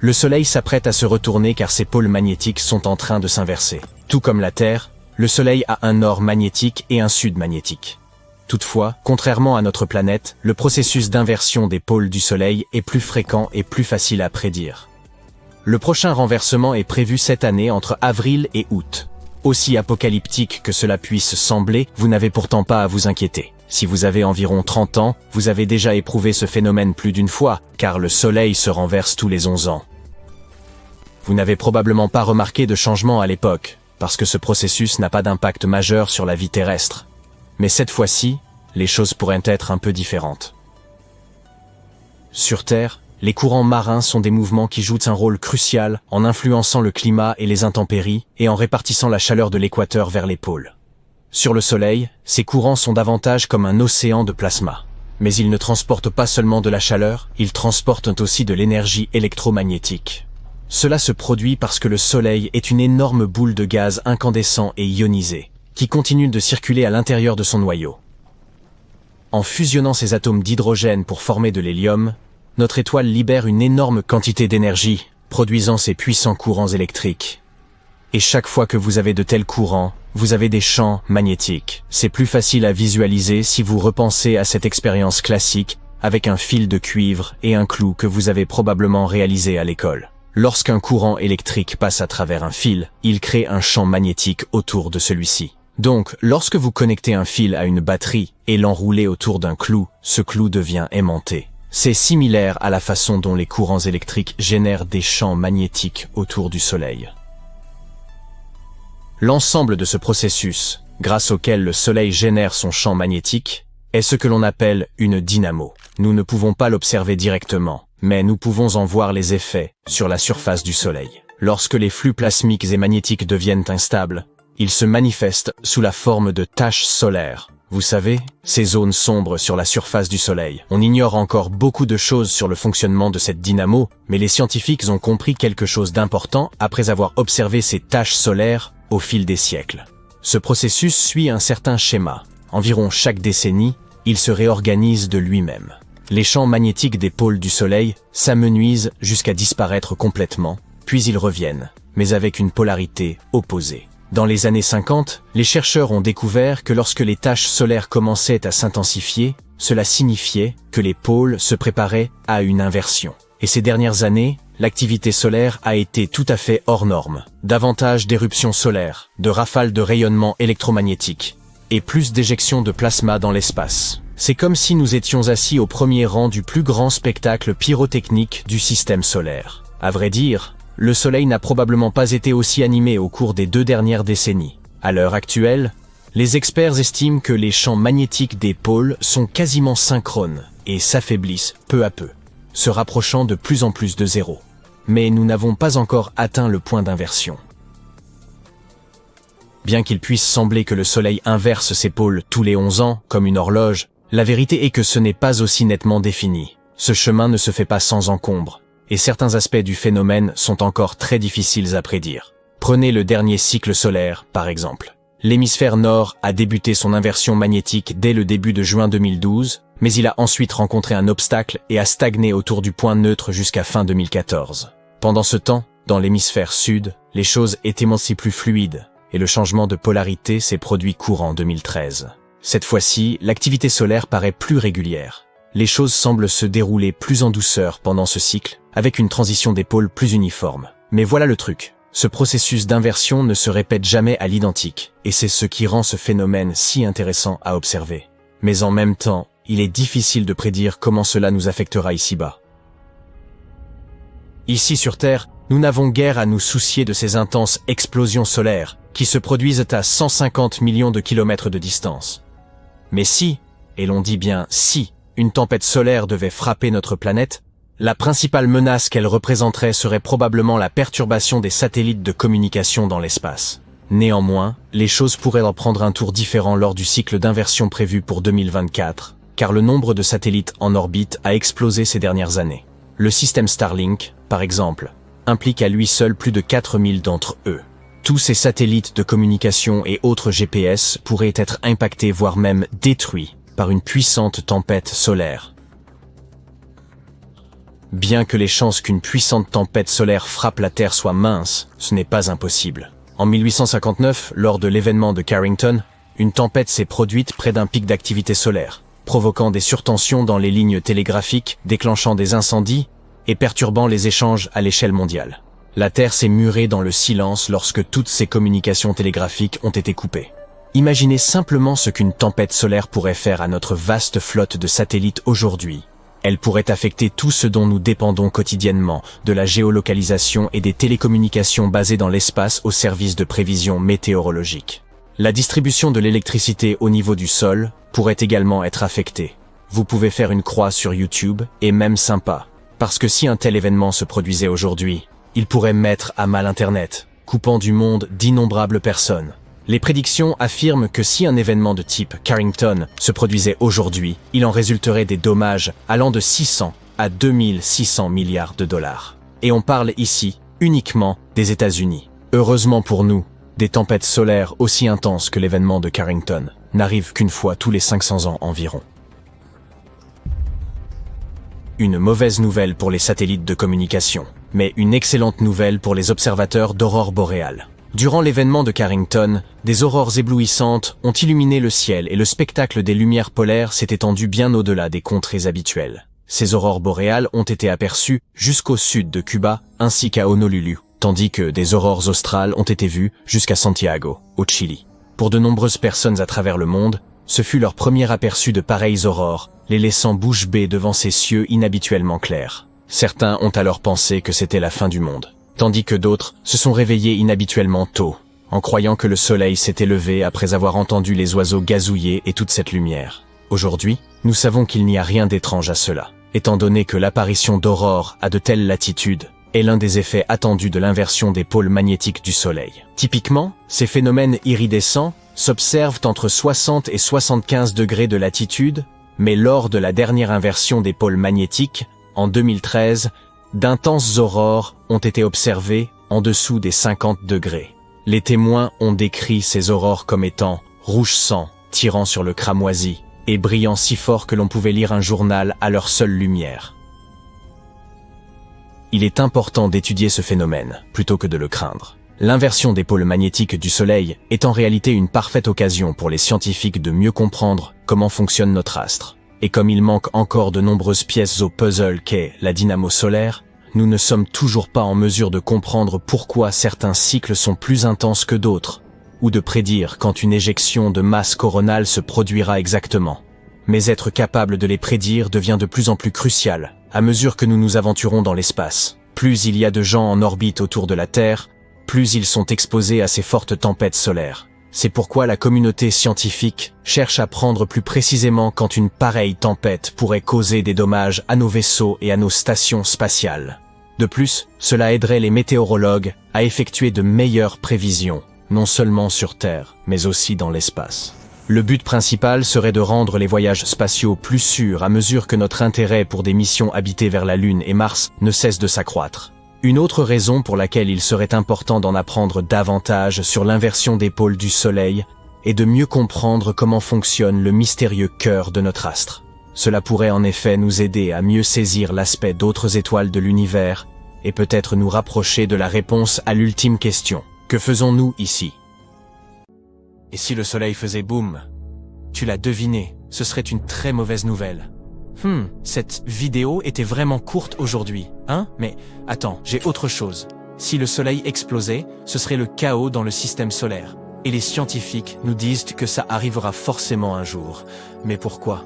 Le Soleil s'apprête à se retourner car ses pôles magnétiques sont en train de s'inverser. Tout comme la Terre, le Soleil a un nord magnétique et un sud magnétique. Toutefois, contrairement à notre planète, le processus d'inversion des pôles du Soleil est plus fréquent et plus facile à prédire. Le prochain renversement est prévu cette année entre avril et août. Aussi apocalyptique que cela puisse sembler, vous n'avez pourtant pas à vous inquiéter. Si vous avez environ 30 ans, vous avez déjà éprouvé ce phénomène plus d'une fois, car le Soleil se renverse tous les 11 ans. Vous n'avez probablement pas remarqué de changement à l'époque, parce que ce processus n'a pas d'impact majeur sur la vie terrestre. Mais cette fois-ci, les choses pourraient être un peu différentes. Sur Terre, les courants marins sont des mouvements qui jouent un rôle crucial en influençant le climat et les intempéries et en répartissant la chaleur de l'équateur vers les pôles. Sur le Soleil, ces courants sont davantage comme un océan de plasma. Mais ils ne transportent pas seulement de la chaleur, ils transportent aussi de l'énergie électromagnétique. Cela se produit parce que le Soleil est une énorme boule de gaz incandescent et ionisé, qui continue de circuler à l'intérieur de son noyau. En fusionnant ces atomes d'hydrogène pour former de l'hélium, notre étoile libère une énorme quantité d'énergie, produisant ces puissants courants électriques. Et chaque fois que vous avez de tels courants, vous avez des champs magnétiques. C'est plus facile à visualiser si vous repensez à cette expérience classique avec un fil de cuivre et un clou que vous avez probablement réalisé à l'école. Lorsqu'un courant électrique passe à travers un fil, il crée un champ magnétique autour de celui-ci. Donc, lorsque vous connectez un fil à une batterie et l'enroulez autour d'un clou, ce clou devient aimanté. C'est similaire à la façon dont les courants électriques génèrent des champs magnétiques autour du Soleil. L'ensemble de ce processus, grâce auquel le Soleil génère son champ magnétique, est ce que l'on appelle une dynamo. Nous ne pouvons pas l'observer directement, mais nous pouvons en voir les effets sur la surface du Soleil. Lorsque les flux plasmiques et magnétiques deviennent instables, ils se manifestent sous la forme de taches solaires. Vous savez, ces zones sombres sur la surface du Soleil. On ignore encore beaucoup de choses sur le fonctionnement de cette dynamo, mais les scientifiques ont compris quelque chose d'important après avoir observé ces taches solaires au fil des siècles. Ce processus suit un certain schéma. Environ chaque décennie, il se réorganise de lui-même. Les champs magnétiques des pôles du Soleil s'amenuisent jusqu'à disparaître complètement, puis ils reviennent, mais avec une polarité opposée. Dans les années 50, les chercheurs ont découvert que lorsque les taches solaires commençaient à s'intensifier, cela signifiait que les pôles se préparaient à une inversion. Et ces dernières années, l'activité solaire a été tout à fait hors norme. Davantage d'éruptions solaires, de rafales de rayonnement électromagnétique, et plus d'éjections de plasma dans l'espace. C'est comme si nous étions assis au premier rang du plus grand spectacle pyrotechnique du système solaire. À vrai dire, le Soleil n'a probablement pas été aussi animé au cours des 2 dernières décennies. À l'heure actuelle, les experts estiment que les champs magnétiques des pôles sont quasiment synchrones et s'affaiblissent peu à peu, se rapprochant de plus en plus de zéro. Mais nous n'avons pas encore atteint le point d'inversion. Bien qu'il puisse sembler que le Soleil inverse ses pôles tous les 11 ans, comme une horloge, la vérité est que ce n'est pas aussi nettement défini. Ce chemin ne se fait pas sans encombre, et certains aspects du phénomène sont encore très difficiles à prédire. Prenez le dernier cycle solaire, par exemple. L'hémisphère nord a débuté son inversion magnétique dès le début de juin 2012, mais il a ensuite rencontré un obstacle et a stagné autour du point neutre jusqu'à fin 2014. Pendant ce temps, dans l'hémisphère sud, les choses étaient aussi plus fluides, et le changement de polarité s'est produit courant 2013. Cette fois-ci, l'activité solaire paraît plus régulière. Les choses semblent se dérouler plus en douceur pendant ce cycle, avec une transition des pôles plus uniforme. Mais voilà le truc. Ce processus d'inversion ne se répète jamais à l'identique, et c'est ce qui rend ce phénomène si intéressant à observer. Mais en même temps, il est difficile de prédire comment cela nous affectera ici-bas. Ici sur Terre, nous n'avons guère à nous soucier de ces intenses explosions solaires, qui se produisent à 150 millions de kilomètres de distance. Mais si, et l'on dit bien si, une tempête solaire devait frapper notre planète, la principale menace qu'elle représenterait serait probablement la perturbation des satellites de communication dans l'espace. Néanmoins, les choses pourraient en prendre un tour différent lors du cycle d'inversion prévu pour 2024, car le nombre de satellites en orbite a explosé ces dernières années. Le système Starlink, par exemple, implique à lui seul plus de 4000 d'entre eux. Tous ces satellites de communication et autres GPS pourraient être impactés voire même détruits par une puissante tempête solaire. Bien que les chances qu'une puissante tempête solaire frappe la Terre soient minces, ce n'est pas impossible. En 1859, lors de l'événement de Carrington, une tempête s'est produite près d'un pic d'activité solaire, provoquant des surtensions dans les lignes télégraphiques, déclenchant des incendies et perturbant les échanges à l'échelle mondiale. La Terre s'est murée dans le silence lorsque toutes ses communications télégraphiques ont été coupées. Imaginez simplement ce qu'une tempête solaire pourrait faire à notre vaste flotte de satellites aujourd'hui. Elle pourrait affecter tout ce dont nous dépendons quotidiennement, de la géolocalisation et des télécommunications basées dans l'espace au service de prévision météorologique. La distribution de l'électricité au niveau du sol pourrait également être affectée. Vous pouvez faire une croix sur YouTube, et même sympa, parce que si un tel événement se produisait aujourd'hui, il pourrait mettre à mal Internet, coupant du monde d'innombrables personnes. Les prédictions affirment que si un événement de type Carrington se produisait aujourd'hui, il en résulterait des dommages allant de 600 à 2600 milliards de dollars. Et on parle ici uniquement des États-Unis. Heureusement pour nous, des tempêtes solaires aussi intenses que l'événement de Carrington n'arrivent qu'une fois tous les 500 ans environ. Une mauvaise nouvelle pour les satellites de communication, mais une excellente nouvelle pour les observateurs d'aurores boréales. Durant l'événement de Carrington, des aurores éblouissantes ont illuminé le ciel et le spectacle des lumières polaires s'est étendu bien au-delà des contrées habituelles. Ces aurores boréales ont été aperçues jusqu'au sud de Cuba ainsi qu'à Honolulu, tandis que des aurores australes ont été vues jusqu'à Santiago, au Chili. Pour de nombreuses personnes à travers le monde, ce fut leur premier aperçu de pareilles aurores, les laissant bouche bée devant ces cieux inhabituellement clairs. Certains ont alors pensé que c'était la fin du monde, tandis que d'autres se sont réveillés inhabituellement tôt, en croyant que le soleil s'était levé après avoir entendu les oiseaux gazouiller et toute cette lumière. Aujourd'hui, nous savons qu'il n'y a rien d'étrange à cela, étant donné que l'apparition d'aurores à de telles latitudes est l'un des effets attendus de l'inversion des pôles magnétiques du soleil. Typiquement, ces phénomènes iridescents s'observent entre 60 et 75 degrés de latitude, mais lors de la dernière inversion des pôles magnétiques, en 2013, d'intenses aurores ont été observées en dessous des 50 degrés. Les témoins ont décrit ces aurores comme étant rouge sang, tirant sur le cramoisi, et brillant si fort que l'on pouvait lire un journal à leur seule lumière. Il est important d'étudier ce phénomène, plutôt que de le craindre. L'inversion des pôles magnétiques du Soleil est en réalité une parfaite occasion pour les scientifiques de mieux comprendre comment fonctionne notre astre. Et comme il manque encore de nombreuses pièces au puzzle qu'est la dynamo solaire, nous ne sommes toujours pas en mesure de comprendre pourquoi certains cycles sont plus intenses que d'autres, ou de prédire quand une éjection de masse coronale se produira exactement. Mais être capable de les prédire devient de plus en plus crucial à mesure que nous nous aventurons dans l'espace. Plus il y a de gens en orbite autour de la Terre, plus ils sont exposés à ces fortes tempêtes solaires. C'est pourquoi la communauté scientifique cherche à prendre plus précisément quand une pareille tempête pourrait causer des dommages à nos vaisseaux et à nos stations spatiales. De plus, cela aiderait les météorologues à effectuer de meilleures prévisions, non seulement sur Terre, mais aussi dans l'espace. Le but principal serait de rendre les voyages spatiaux plus sûrs à mesure que notre intérêt pour des missions habitées vers la Lune et Mars ne cesse de s'accroître. Une autre raison pour laquelle il serait important d'en apprendre davantage sur l'inversion des pôles du Soleil est de mieux comprendre comment fonctionne le mystérieux cœur de notre astre. Cela pourrait en effet nous aider à mieux saisir l'aspect d'autres étoiles de l'univers et peut-être nous rapprocher de la réponse à l'ultime question. Que faisons-nous ici? Et si le Soleil faisait boum? Tu l'as deviné, ce serait une très mauvaise nouvelle. Cette vidéo était vraiment courte aujourd'hui, hein? Mais attends, j'ai autre chose. Si le Soleil explosait, ce serait le chaos dans le système solaire. Et les scientifiques nous disent que ça arrivera forcément un jour. Mais pourquoi?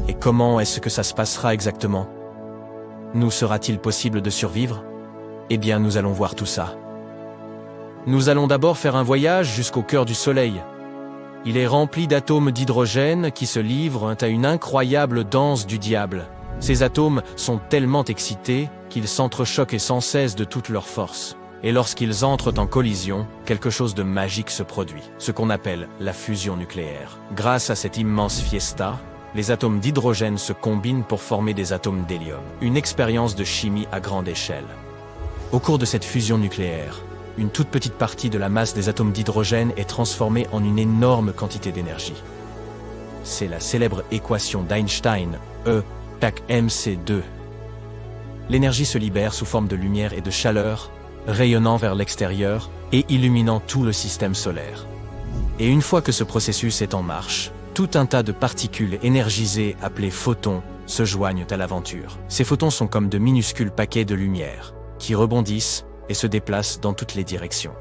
Et comment est-ce que ça se passera exactement? Nous sera-t-il possible de survivre? Eh bien, nous allons voir tout ça. Nous allons d'abord faire un voyage jusqu'au cœur du Soleil. Il est rempli d'atomes d'hydrogène qui se livrent à une incroyable danse du diable. Ces atomes sont tellement excités qu'ils s'entrechoquent sans cesse de toute leur force. Et lorsqu'ils entrent en collision, quelque chose de magique se produit, ce qu'on appelle la fusion nucléaire. Grâce à cette immense fiesta, les atomes d'hydrogène se combinent pour former des atomes d'hélium. Une expérience de chimie à grande échelle. Au cours de cette fusion nucléaire, une toute petite partie de la masse des atomes d'hydrogène est transformée en une énorme quantité d'énergie. C'est la célèbre équation d'Einstein, E = mc2. l'énergie se libère sous forme de lumière et de chaleur, rayonnant vers l'extérieur et illuminant tout le système solaire. Et une fois que ce processus est en marche, tout un tas de particules énergisées appelées photons se joignent à l'aventure. Ces photons sont comme de minuscules paquets de lumière, qui rebondissent et se déplacent dans toutes les directions.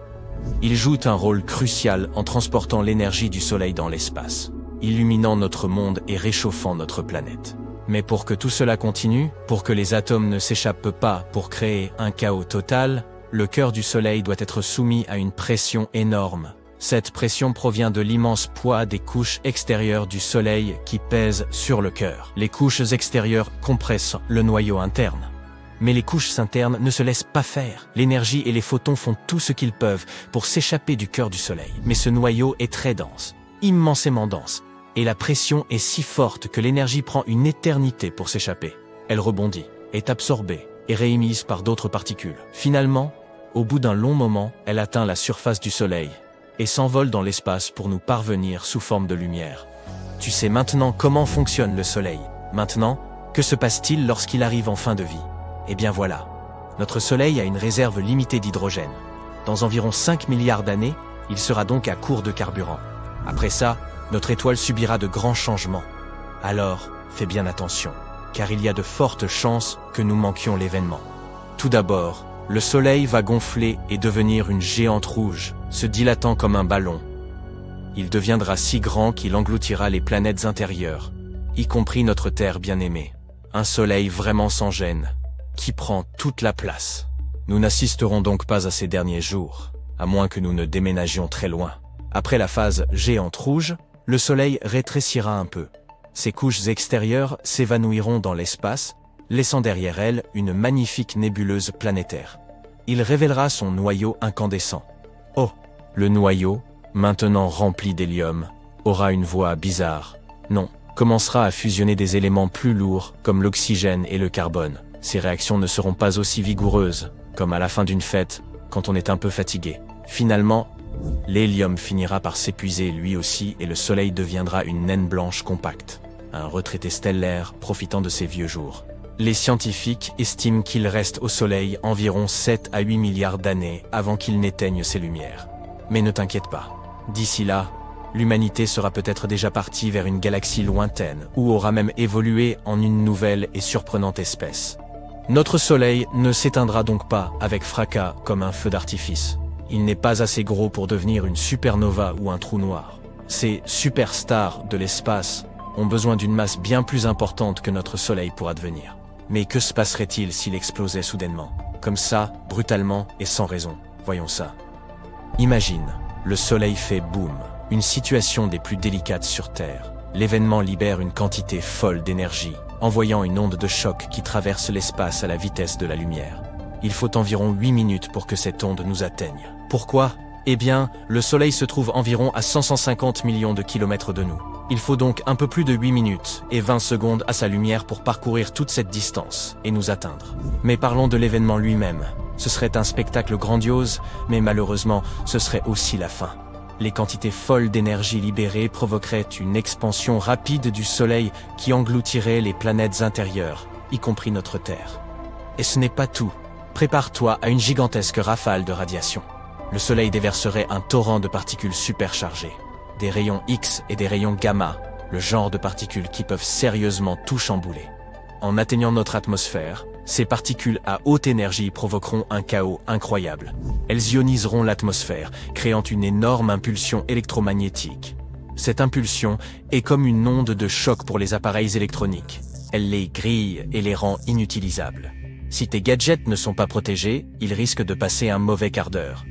Ils jouent un rôle crucial en transportant l'énergie du Soleil dans l'espace, illuminant notre monde et réchauffant notre planète. Mais pour que tout cela continue, pour que les atomes ne s'échappent pas pour créer un chaos total, le cœur du Soleil doit être soumis à une pression énorme. Cette pression provient de l'immense poids des couches extérieures du Soleil qui pèsent sur le cœur. Les couches extérieures compressent le noyau interne. Mais les couches internes ne se laissent pas faire. L'énergie et les photons font tout ce qu'ils peuvent pour s'échapper du cœur du Soleil. Mais ce noyau est très dense, immensément dense, et la pression est si forte que l'énergie prend une éternité pour s'échapper. Elle rebondit, est absorbée et réémise par d'autres particules. Finalement, au bout d'un long moment, elle atteint la surface du Soleil et s'envole dans l'espace pour nous parvenir sous forme de lumière. Tu sais maintenant comment fonctionne le Soleil. Maintenant, que se passe-t-il lorsqu'il arrive en fin de vie ? Eh bien voilà, notre Soleil a une réserve limitée d'hydrogène. Dans environ 5 milliards d'années, il sera donc à court de carburant. Après ça, notre étoile subira de grands changements. Alors, fais bien attention, car il y a de fortes chances que nous manquions l'événement. Tout d'abord, le Soleil va gonfler et devenir une géante rouge, se dilatant comme un ballon. Il deviendra si grand qu'il engloutira les planètes intérieures, y compris notre Terre bien-aimée. Un Soleil vraiment sans gêne, qui prend toute la place. Nous n'assisterons donc pas à ces derniers jours, à moins que nous ne déménagions très loin. Après la phase géante rouge, le Soleil rétrécira un peu. Ses couches extérieures s'évanouiront dans l'espace, laissant derrière elles une magnifique nébuleuse planétaire. Il révélera son noyau incandescent. Oh, le noyau, maintenant rempli d'hélium, aura une voix bizarre. Non, commencera à fusionner des éléments plus lourds comme l'oxygène et le carbone. Ces réactions ne seront pas aussi vigoureuses, comme à la fin d'une fête, quand on est un peu fatigué. Finalement, l'hélium finira par s'épuiser lui aussi et le Soleil deviendra une naine blanche compacte, un retraité stellaire profitant de ses vieux jours. Les scientifiques estiment qu'il reste au Soleil environ 7 à 8 milliards d'années avant qu'il n'éteigne ses lumières. Mais ne t'inquiète pas, d'ici là, l'humanité sera peut-être déjà partie vers une galaxie lointaine ou aura même évolué en une nouvelle et surprenante espèce. Notre Soleil ne s'éteindra donc pas avec fracas comme un feu d'artifice. Il n'est pas assez gros pour devenir une supernova ou un trou noir. Ces superstars de l'espace ont besoin d'une masse bien plus importante que notre Soleil pour advenir. Mais que se passerait-il s'il explosait soudainement? Comme ça, brutalement et sans raison. Voyons ça. Imagine, le Soleil fait boum. Une situation des plus délicates sur Terre. L'événement libère une quantité folle d'énergie, envoyant une onde de choc qui traverse l'espace à la vitesse de la lumière. Il faut environ 8 minutes pour que cette onde nous atteigne. Pourquoi? Eh bien, le Soleil se trouve environ à 150 millions de kilomètres de nous. Il faut donc un peu plus de 8 minutes et 20 secondes à sa lumière pour parcourir toute cette distance et nous atteindre. Mais parlons de l'événement lui-même. Ce serait un spectacle grandiose, mais malheureusement, ce serait aussi la fin. Les quantités folles d'énergie libérées provoqueraient une expansion rapide du Soleil qui engloutirait les planètes intérieures, y compris notre Terre. Et ce n'est pas tout. Prépare-toi à une gigantesque rafale de radiation. Le Soleil déverserait un torrent de particules superchargées, des rayons X et des rayons gamma, le genre de particules qui peuvent sérieusement tout chambouler. En atteignant notre atmosphère, ces particules à haute énergie provoqueront un chaos incroyable. Elles ioniseront l'atmosphère, créant une énorme impulsion électromagnétique. Cette impulsion est comme une onde de choc pour les appareils électroniques. Elle les grille et les rend inutilisables. Si tes gadgets ne sont pas protégés, ils risquent de passer un mauvais quart d'heure.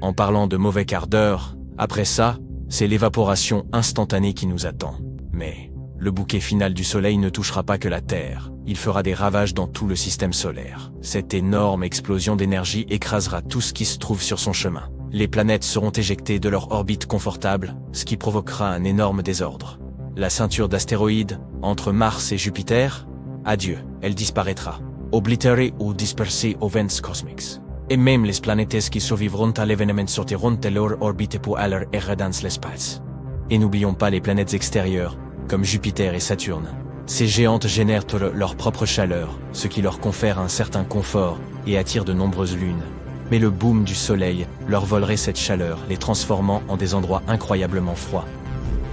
En parlant de mauvais quart d'heure, après ça, c'est l'évaporation instantanée qui nous attend. Mais le bouquet final du Soleil ne touchera pas que la Terre. Il fera des ravages dans tout le système solaire. Cette énorme explosion d'énergie écrasera tout ce qui se trouve sur son chemin. Les planètes seront éjectées de leur orbite confortable, ce qui provoquera un énorme désordre. La ceinture d'astéroïdes, entre Mars et Jupiter, adieu, elle disparaîtra. Oblitérée ou dispersée aux vents cosmiques. Et même les planètes qui survivront à l'événement sortiront de leur orbite pour aller errer dans l'espace. Et n'oublions pas les planètes extérieures, comme Jupiter et Saturne. Ces géantes génèrent leur propre chaleur, ce qui leur confère un certain confort et attire de nombreuses lunes. Mais le boom du soleil leur volerait cette chaleur, les transformant en des endroits incroyablement froids.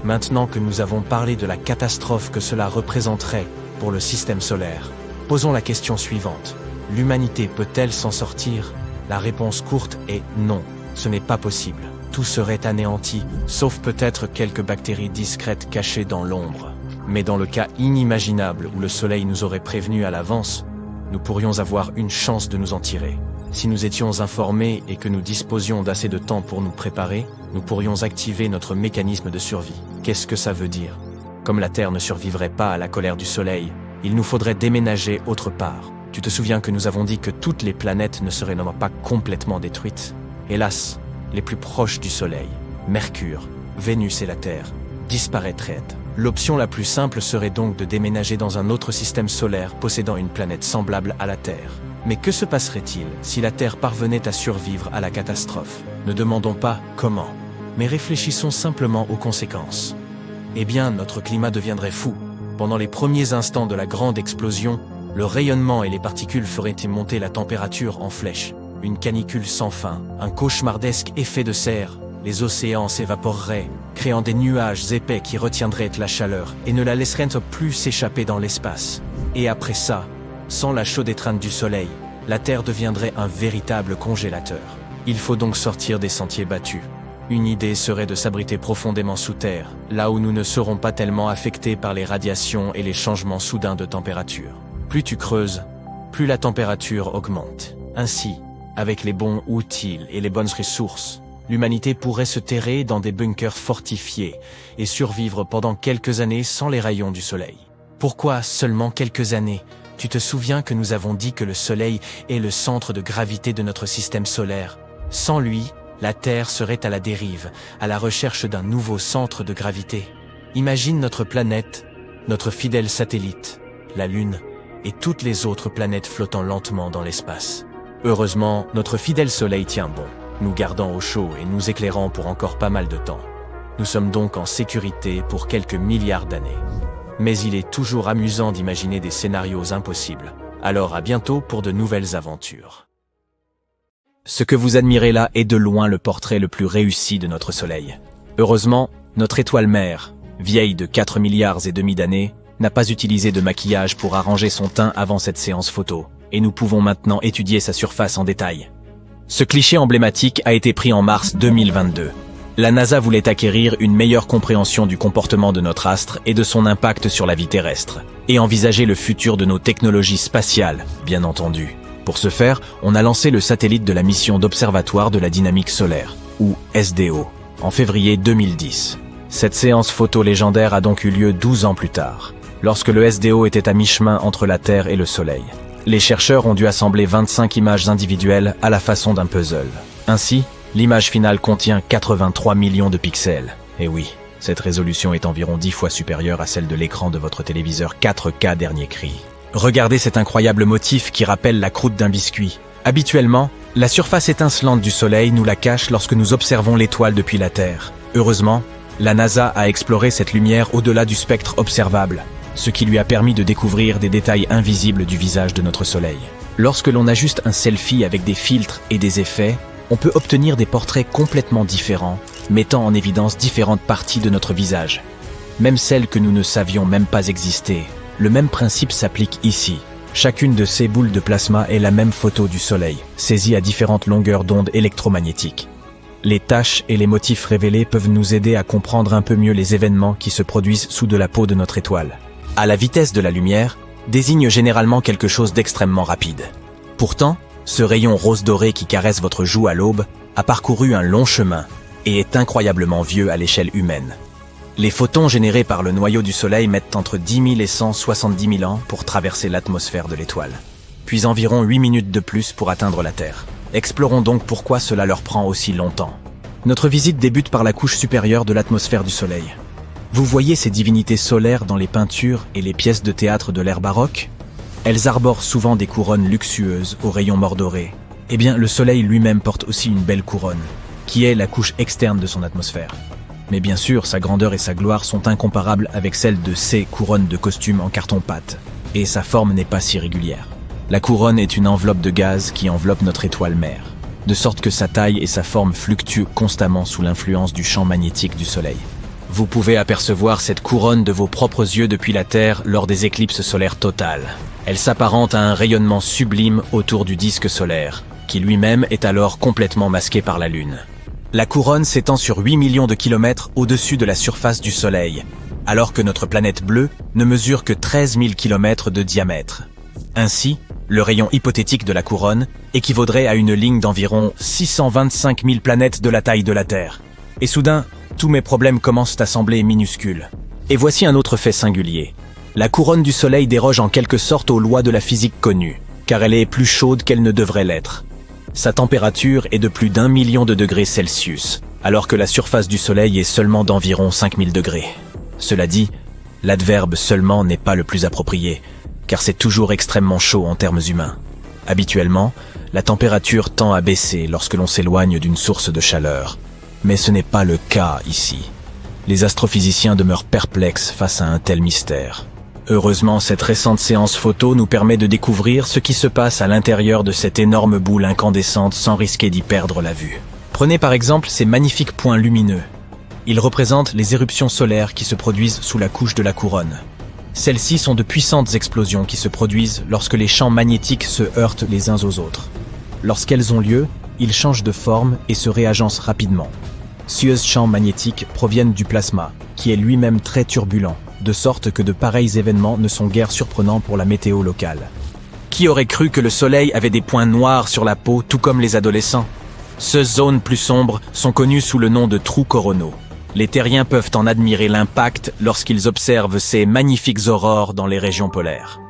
Maintenant que nous avons parlé de la catastrophe que cela représenterait pour le système solaire, posons la question suivante. L'humanité peut-elle s'en sortir? La réponse courte est non, ce n'est pas possible. Tout serait anéanti, sauf peut-être quelques bactéries discrètes cachées dans l'ombre. Mais dans le cas inimaginable où le soleil nous aurait prévenus à l'avance, nous pourrions avoir une chance de nous en tirer. Si nous étions informés et que nous disposions d'assez de temps pour nous préparer, nous pourrions activer notre mécanisme de survie. Qu'est-ce que ça veut dire? Comme la Terre ne survivrait pas à la colère du soleil, il nous faudrait déménager autre part. Tu te souviens que nous avons dit que toutes les planètes ne seraient non pas complètement détruites? Hélas, les plus proches du soleil, Mercure, Vénus et la Terre, disparaîtraient. L'option la plus simple serait donc de déménager dans un autre système solaire possédant une planète semblable à la Terre. Mais que se passerait-il si la Terre parvenait à survivre à la catastrophe? Ne demandons pas comment, mais réfléchissons simplement aux conséquences. Eh bien, notre climat deviendrait fou. Pendant les premiers instants de la grande explosion, le rayonnement et les particules feraient monter la température en flèche. Une canicule sans fin, un cauchemardesque effet de serre. Les océans s'évaporeraient, créant des nuages épais qui retiendraient la chaleur et ne la laisseraient plus s'échapper dans l'espace. Et après ça, sans la chaude étreinte du soleil, la Terre deviendrait un véritable congélateur. Il faut donc sortir des sentiers battus. Une idée serait de s'abriter profondément sous terre, là où nous ne serons pas tellement affectés par les radiations et les changements soudains de température. Plus tu creuses, plus la température augmente. Ainsi, avec les bons outils et les bonnes ressources, l'humanité pourrait se terrer dans des bunkers fortifiés et survivre pendant quelques années sans les rayons du soleil. Pourquoi seulement quelques années? Tu te souviens que nous avons dit que le soleil est le centre de gravité de notre système solaire. Sans lui, la Terre serait à la dérive, à la recherche d'un nouveau centre de gravité. Imagine notre planète, notre fidèle satellite, la Lune, et toutes les autres planètes flottant lentement dans l'espace. Heureusement, notre fidèle Soleil tient bon, nous gardant au chaud et nous éclairant pour encore pas mal de temps. Nous sommes donc en sécurité pour quelques milliards d'années. Mais il est toujours amusant d'imaginer des scénarios impossibles. Alors à bientôt pour de nouvelles aventures. Ce que vous admirez là est de loin le portrait le plus réussi de notre Soleil. Heureusement, notre étoile mère, vieille de 4 milliards et demi d'années, n'a pas utilisé de maquillage pour arranger son teint avant cette séance photo, et nous pouvons maintenant étudier sa surface en détail. Ce cliché emblématique a été pris en mars 2022. La NASA voulait acquérir une meilleure compréhension du comportement de notre astre et de son impact sur la vie terrestre, et envisager le futur de nos technologies spatiales, bien entendu. Pour ce faire, on a lancé le satellite de la mission d'observatoire de la dynamique solaire, ou SDO, en février 2010. Cette séance photo légendaire a donc eu lieu 12 ans plus tard, lorsque le SDO était à mi-chemin entre la Terre et le Soleil. Les chercheurs ont dû assembler 25 images individuelles à la façon d'un puzzle. Ainsi, l'image finale contient 83 millions de pixels. Et oui, cette résolution est environ 10 fois supérieure à celle de l'écran de votre téléviseur 4K dernier cri. Regardez cet incroyable motif qui rappelle la croûte d'un biscuit. Habituellement, la surface étincelante du Soleil nous la cache lorsque nous observons l'étoile depuis la Terre. Heureusement, la NASA a exploré cette lumière au-delà du spectre observable, ce qui lui a permis de découvrir des détails invisibles du visage de notre Soleil. Lorsque l'on ajuste un selfie avec des filtres et des effets, on peut obtenir des portraits complètement différents, mettant en évidence différentes parties de notre visage, même celles que nous ne savions même pas exister. Le même principe s'applique ici. Chacune de ces boules de plasma est la même photo du Soleil, saisie à différentes longueurs d'onde électromagnétiques. Les taches et les motifs révélés peuvent nous aider à comprendre un peu mieux les événements qui se produisent sous de la peau de notre étoile. À la vitesse de la lumière, désigne généralement quelque chose d'extrêmement rapide. Pourtant, ce rayon rose doré qui caresse votre joue à l'aube a parcouru un long chemin et est incroyablement vieux à l'échelle humaine. Les photons générés par le noyau du Soleil mettent entre 10 000 et 170 000 ans pour traverser l'atmosphère de l'étoile, puis environ 8 minutes de plus pour atteindre la Terre. Explorons donc pourquoi cela leur prend aussi longtemps. Notre visite débute par la couche supérieure de l'atmosphère du Soleil. Vous voyez ces divinités solaires dans les peintures et les pièces de théâtre de l'ère baroque? Elles arborent souvent des couronnes luxueuses aux rayons mordorés. Eh bien, le Soleil lui-même porte aussi une belle couronne, qui est la couche externe de son atmosphère. Mais bien sûr, sa grandeur et sa gloire sont incomparables avec celles de ces couronnes de costumes en carton-pâte, et sa forme n'est pas si régulière. La couronne est une enveloppe de gaz qui enveloppe notre étoile mère, de sorte que sa taille et sa forme fluctuent constamment sous l'influence du champ magnétique du Soleil. Vous pouvez apercevoir cette couronne de vos propres yeux depuis la Terre lors des éclipses solaires totales. Elle s'apparente à un rayonnement sublime autour du disque solaire, qui lui-même est alors complètement masqué par la Lune. La couronne s'étend sur 8 millions de kilomètres au-dessus de la surface du Soleil, alors que notre planète bleue ne mesure que 13 000 kilomètres de diamètre. Ainsi, le rayon hypothétique de la couronne équivaudrait à une ligne d'environ 625 000 planètes de la taille de la Terre. Et soudain, tous mes problèmes commencent à sembler minuscules. Et voici un autre fait singulier. La couronne du Soleil déroge en quelque sorte aux lois de la physique connue, car elle est plus chaude qu'elle ne devrait l'être. Sa température est de plus d'1 million de degrés Celsius, alors que la surface du Soleil est seulement d'environ 5000 degrés. Cela dit, l'adverbe seulement n'est pas le plus approprié, car c'est toujours extrêmement chaud en termes humains. Habituellement, la température tend à baisser lorsque l'on s'éloigne d'une source de chaleur. Mais ce n'est pas le cas ici. Les astrophysiciens demeurent perplexes face à un tel mystère. Heureusement, cette récente séance photo nous permet de découvrir ce qui se passe à l'intérieur de cette énorme boule incandescente sans risquer d'y perdre la vue. Prenez par exemple ces magnifiques points lumineux. Ils représentent les éruptions solaires qui se produisent sous la couche de la couronne. Celles-ci sont de puissantes explosions qui se produisent lorsque les champs magnétiques se heurtent les uns aux autres. Lorsqu'elles ont lieu, ils changent de forme et se réagencent rapidement. Ces champs magnétiques proviennent du plasma, qui est lui-même très turbulent, de sorte que de pareils événements ne sont guère surprenants pour la météo locale. Qui aurait cru que le Soleil avait des points noirs sur la peau, tout comme les adolescents? Ces zones plus sombres sont connues sous le nom de trous coronaux. Les terriens peuvent en admirer l'impact lorsqu'ils observent ces magnifiques aurores dans les régions polaires.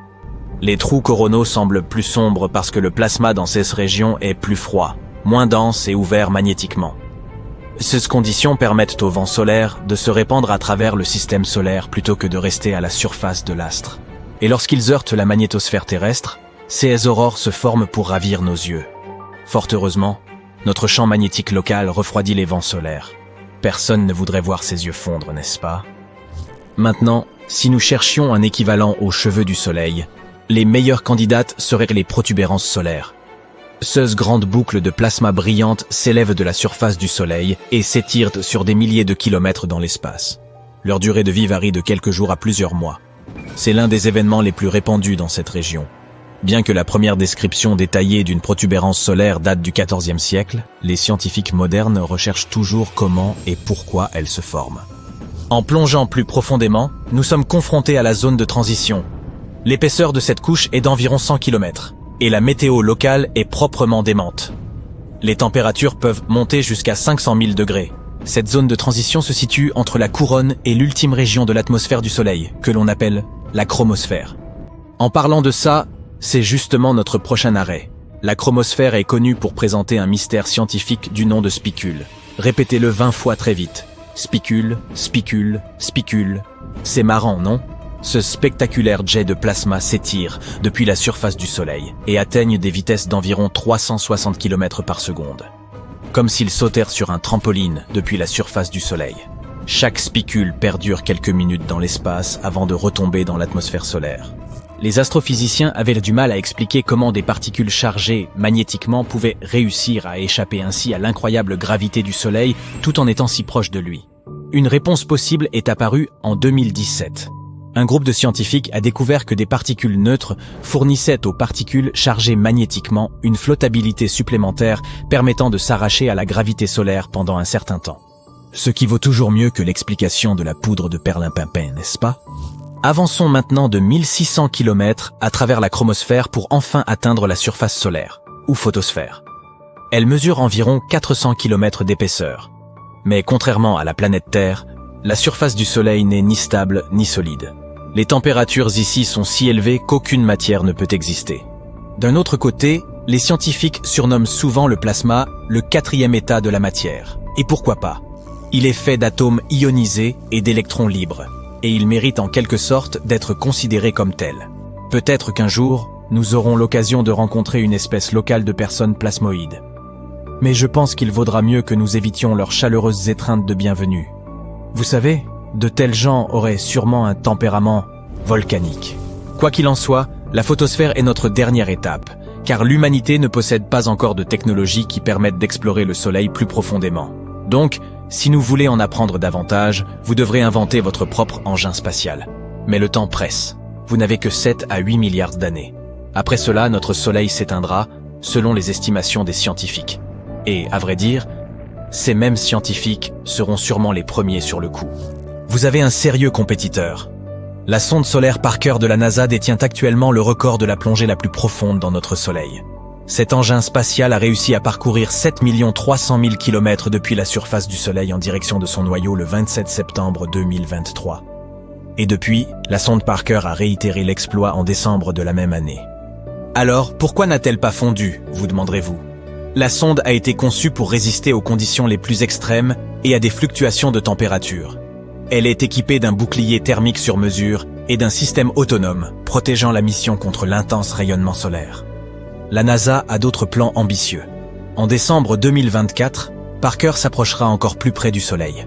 Les trous coronaux semblent plus sombres parce que le plasma dans ces régions est plus froid, moins dense et ouvert magnétiquement. Ces conditions permettent au vent solaire de se répandre à travers le système solaire plutôt que de rester à la surface de l'astre. Et lorsqu'ils heurtent la magnétosphère terrestre, ces aurores se forment pour ravir nos yeux. Fort heureusement, notre champ magnétique local refroidit les vents solaires. Personne ne voudrait voir ses yeux fondre, n'est-ce pas? Maintenant, si nous cherchions un équivalent aux cheveux du Soleil, les meilleures candidates seraient les protubérances solaires. Ces grandes boucles de plasma brillante s'élèvent de la surface du Soleil et s'étirent sur des milliers de kilomètres dans l'espace. Leur durée de vie varie de quelques jours à plusieurs mois. C'est l'un des événements les plus répandus dans cette région. Bien que la première description détaillée d'une protubérance solaire date du XIVe siècle, les scientifiques modernes recherchent toujours comment et pourquoi elles se forment. En plongeant plus profondément, nous sommes confrontés à la zone de transition. L'épaisseur de cette couche est d'environ 100 km. Et la météo locale est proprement démente. Les températures peuvent monter jusqu'à 500 000 degrés. Cette zone de transition se situe entre la couronne et l'ultime région de l'atmosphère du Soleil, que l'on appelle la chromosphère. En parlant de ça, c'est justement notre prochain arrêt. La chromosphère est connue pour présenter un mystère scientifique du nom de spicule. Répétez-le 20 fois très vite. Spicule, spicule, spicule. C'est marrant, non ? Ce spectaculaire jet de plasma s'étire depuis la surface du Soleil et atteigne des vitesses d'environ 360 km par seconde. Comme s'ils sautèrent sur un trampoline depuis la surface du Soleil. Chaque spicule perdure quelques minutes dans l'espace avant de retomber dans l'atmosphère solaire. Les astrophysiciens avaient du mal à expliquer comment des particules chargées magnétiquement pouvaient réussir à échapper ainsi à l'incroyable gravité du Soleil tout en étant si proches de lui. Une réponse possible est apparue en 2017. Un groupe de scientifiques a découvert que des particules neutres fournissaient aux particules chargées magnétiquement une flottabilité supplémentaire permettant de s'arracher à la gravité solaire pendant un certain temps. Ce qui vaut toujours mieux que l'explication de la poudre de perlimpinpin, n'est-ce pas? Avançons maintenant de 1600 km à travers la chromosphère pour enfin atteindre la surface solaire, ou photosphère. Elle mesure environ 400 km d'épaisseur. Mais contrairement à la planète Terre, la surface du Soleil n'est ni stable ni solide. Les températures ici sont si élevées qu'aucune matière ne peut exister. D'un autre côté, les scientifiques surnomment souvent le plasma le 4e état de la matière. Et pourquoi pas? Il est fait d'atomes ionisés et d'électrons libres, et il mérite en quelque sorte d'être considéré comme tel. Peut-être qu'un jour, nous aurons l'occasion de rencontrer une espèce locale de personnes plasmoïdes. Mais je pense qu'il vaudra mieux que nous évitions leurs chaleureuses étreintes de bienvenue. Vous savez, de tels gens auraient sûrement un tempérament volcanique. Quoi qu'il en soit, la photosphère est notre dernière étape, car l'humanité ne possède pas encore de technologies qui permettent d'explorer le Soleil plus profondément. Donc, si nous voulons en apprendre davantage, vous devrez inventer votre propre engin spatial. Mais le temps presse. Vous n'avez que 7 à 8 milliards d'années. Après cela, notre Soleil s'éteindra, selon les estimations des scientifiques. Et, à vrai dire, ces mêmes scientifiques seront sûrement les premiers sur le coup. Vous avez un sérieux compétiteur. La sonde solaire Parker de la NASA détient actuellement le record de la plongée la plus profonde dans notre Soleil. Cet engin spatial a réussi à parcourir 7 300 000 km depuis la surface du Soleil en direction de son noyau le 27 septembre 2023. Et depuis, la sonde Parker a réitéré l'exploit en décembre de la même année. Alors, pourquoi n'a-t-elle pas fondu, vous demanderez-vous? La sonde a été conçue pour résister aux conditions les plus extrêmes et à des fluctuations de température. Elle est équipée d'un bouclier thermique sur mesure et d'un système autonome protégeant la mission contre l'intense rayonnement solaire. La NASA a d'autres plans ambitieux. En décembre 2024, Parker s'approchera encore plus près du Soleil.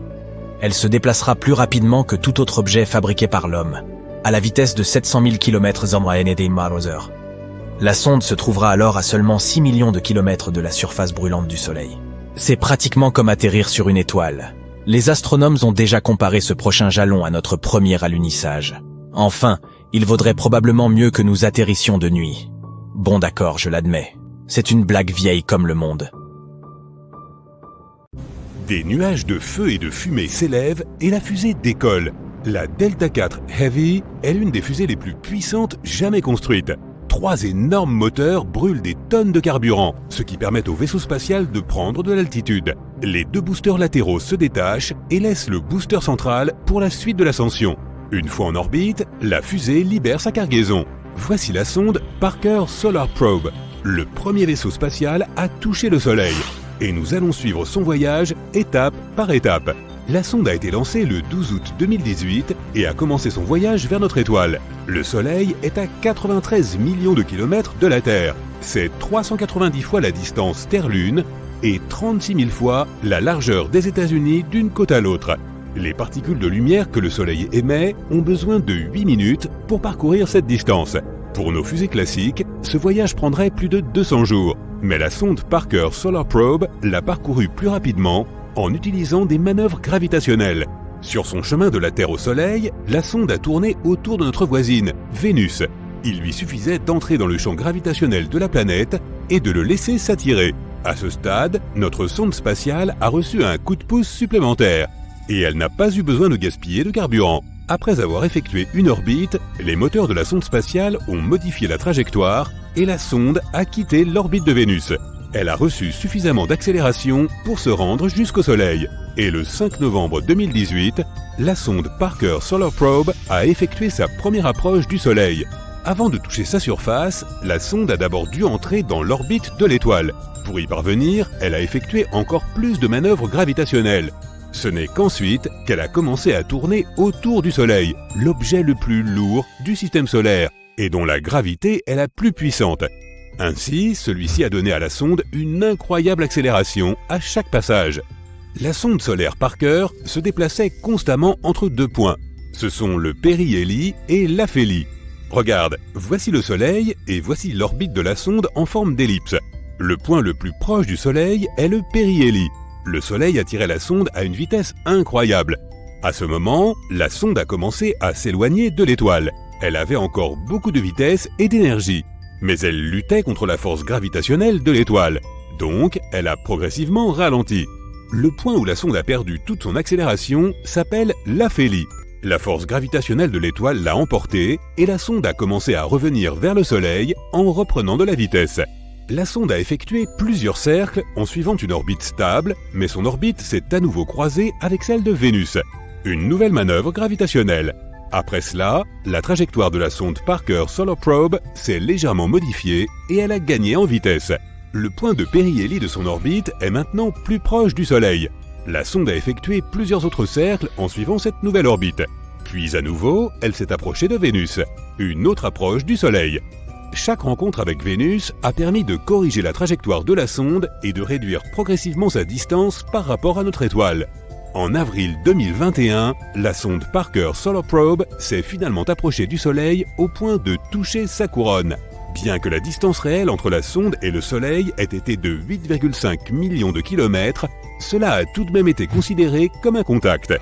Elle se déplacera plus rapidement que tout autre objet fabriqué par l'homme, à la vitesse de 700 000 km/h. La sonde se trouvera alors à seulement 6 millions de kilomètres de la surface brûlante du Soleil. C'est pratiquement comme atterrir sur une étoile. Les astronomes ont déjà comparé ce prochain jalon à notre premier alunissage. Enfin, il vaudrait probablement mieux que nous atterrissions de nuit. Bon d'accord, je l'admets. C'est une blague vieille comme le monde. Des nuages de feu et de fumée s'élèvent et la fusée décolle. La Delta IV Heavy est l'une des fusées les plus puissantes jamais construites. 3 énormes moteurs brûlent des tonnes de carburant, ce qui permet au vaisseau spatial de prendre de l'altitude. Les 2 boosters latéraux se détachent et laissent le booster central pour la suite de l'ascension. Une fois en orbite, la fusée libère sa cargaison. Voici la sonde Parker Solar Probe, le premier vaisseau spatial à toucher le Soleil. Et nous allons suivre son voyage étape par étape. La sonde a été lancée le 12 août 2018 et a commencé son voyage vers notre étoile. Le Soleil est à 93 millions de kilomètres de la Terre. C'est 390 fois la distance Terre-Lune et 36 000 fois la largeur des États-Unis d'une côte à l'autre. Les particules de lumière que le Soleil émet ont besoin de 8 minutes pour parcourir cette distance. Pour nos fusées classiques, ce voyage prendrait plus de 200 jours. Mais la sonde Parker Solar Probe l'a parcouru plus rapidement en utilisant des manœuvres gravitationnelles. Sur son chemin de la Terre au Soleil, la sonde a tourné autour de notre voisine, Vénus. Il lui suffisait d'entrer dans le champ gravitationnel de la planète et de le laisser s'attirer. À ce stade, notre sonde spatiale a reçu un coup de pouce supplémentaire. Et elle n'a pas eu besoin de gaspiller de carburant. Après avoir effectué une orbite, les moteurs de la sonde spatiale ont modifié la trajectoire et la sonde a quitté l'orbite de Vénus. Elle a reçu suffisamment d'accélération pour se rendre jusqu'au Soleil. Et le 5 novembre 2018, la sonde Parker Solar Probe a effectué sa première approche du Soleil. Avant de toucher sa surface, la sonde a d'abord dû entrer dans l'orbite de l'étoile. Pour y parvenir, elle a effectué encore plus de manœuvres gravitationnelles. Ce n'est qu'ensuite qu'elle a commencé à tourner autour du Soleil, l'objet le plus lourd du système solaire, et dont la gravité est la plus puissante. Ainsi, celui-ci a donné à la sonde une incroyable accélération à chaque passage. La sonde solaire Parker se déplaçait constamment entre 2 points. Ce sont le périhélie et l'aphélie. Regarde, voici le Soleil et voici l'orbite de la sonde en forme d'ellipse. Le point le plus proche du Soleil est le périhélie. Le Soleil attirait la sonde à une vitesse incroyable. À ce moment, la sonde a commencé à s'éloigner de l'étoile. Elle avait encore beaucoup de vitesse et d'énergie. Mais elle luttait contre la force gravitationnelle de l'étoile. Donc, elle a progressivement ralenti. Le point où la sonde a perdu toute son accélération s'appelle l'aphélie. La force gravitationnelle de l'étoile l'a emportée et la sonde a commencé à revenir vers le Soleil en reprenant de la vitesse. La sonde a effectué plusieurs cercles en suivant une orbite stable, mais son orbite s'est à nouveau croisée avec celle de Vénus. Une nouvelle manœuvre gravitationnelle. Après cela, la trajectoire de la sonde Parker Solar Probe s'est légèrement modifiée et elle a gagné en vitesse. Le point de périhélie de son orbite est maintenant plus proche du Soleil. La sonde a effectué plusieurs autres cercles en suivant cette nouvelle orbite. Puis à nouveau, elle s'est approchée de Vénus, une autre approche du Soleil. Chaque rencontre avec Vénus a permis de corriger la trajectoire de la sonde et de réduire progressivement sa distance par rapport à notre étoile. En avril 2021, la sonde Parker Solar Probe s'est finalement approchée du Soleil au point de toucher sa couronne. Bien que la distance réelle entre la sonde et le Soleil ait été de 8,5 millions de kilomètres, cela a tout de même été considéré comme un contact.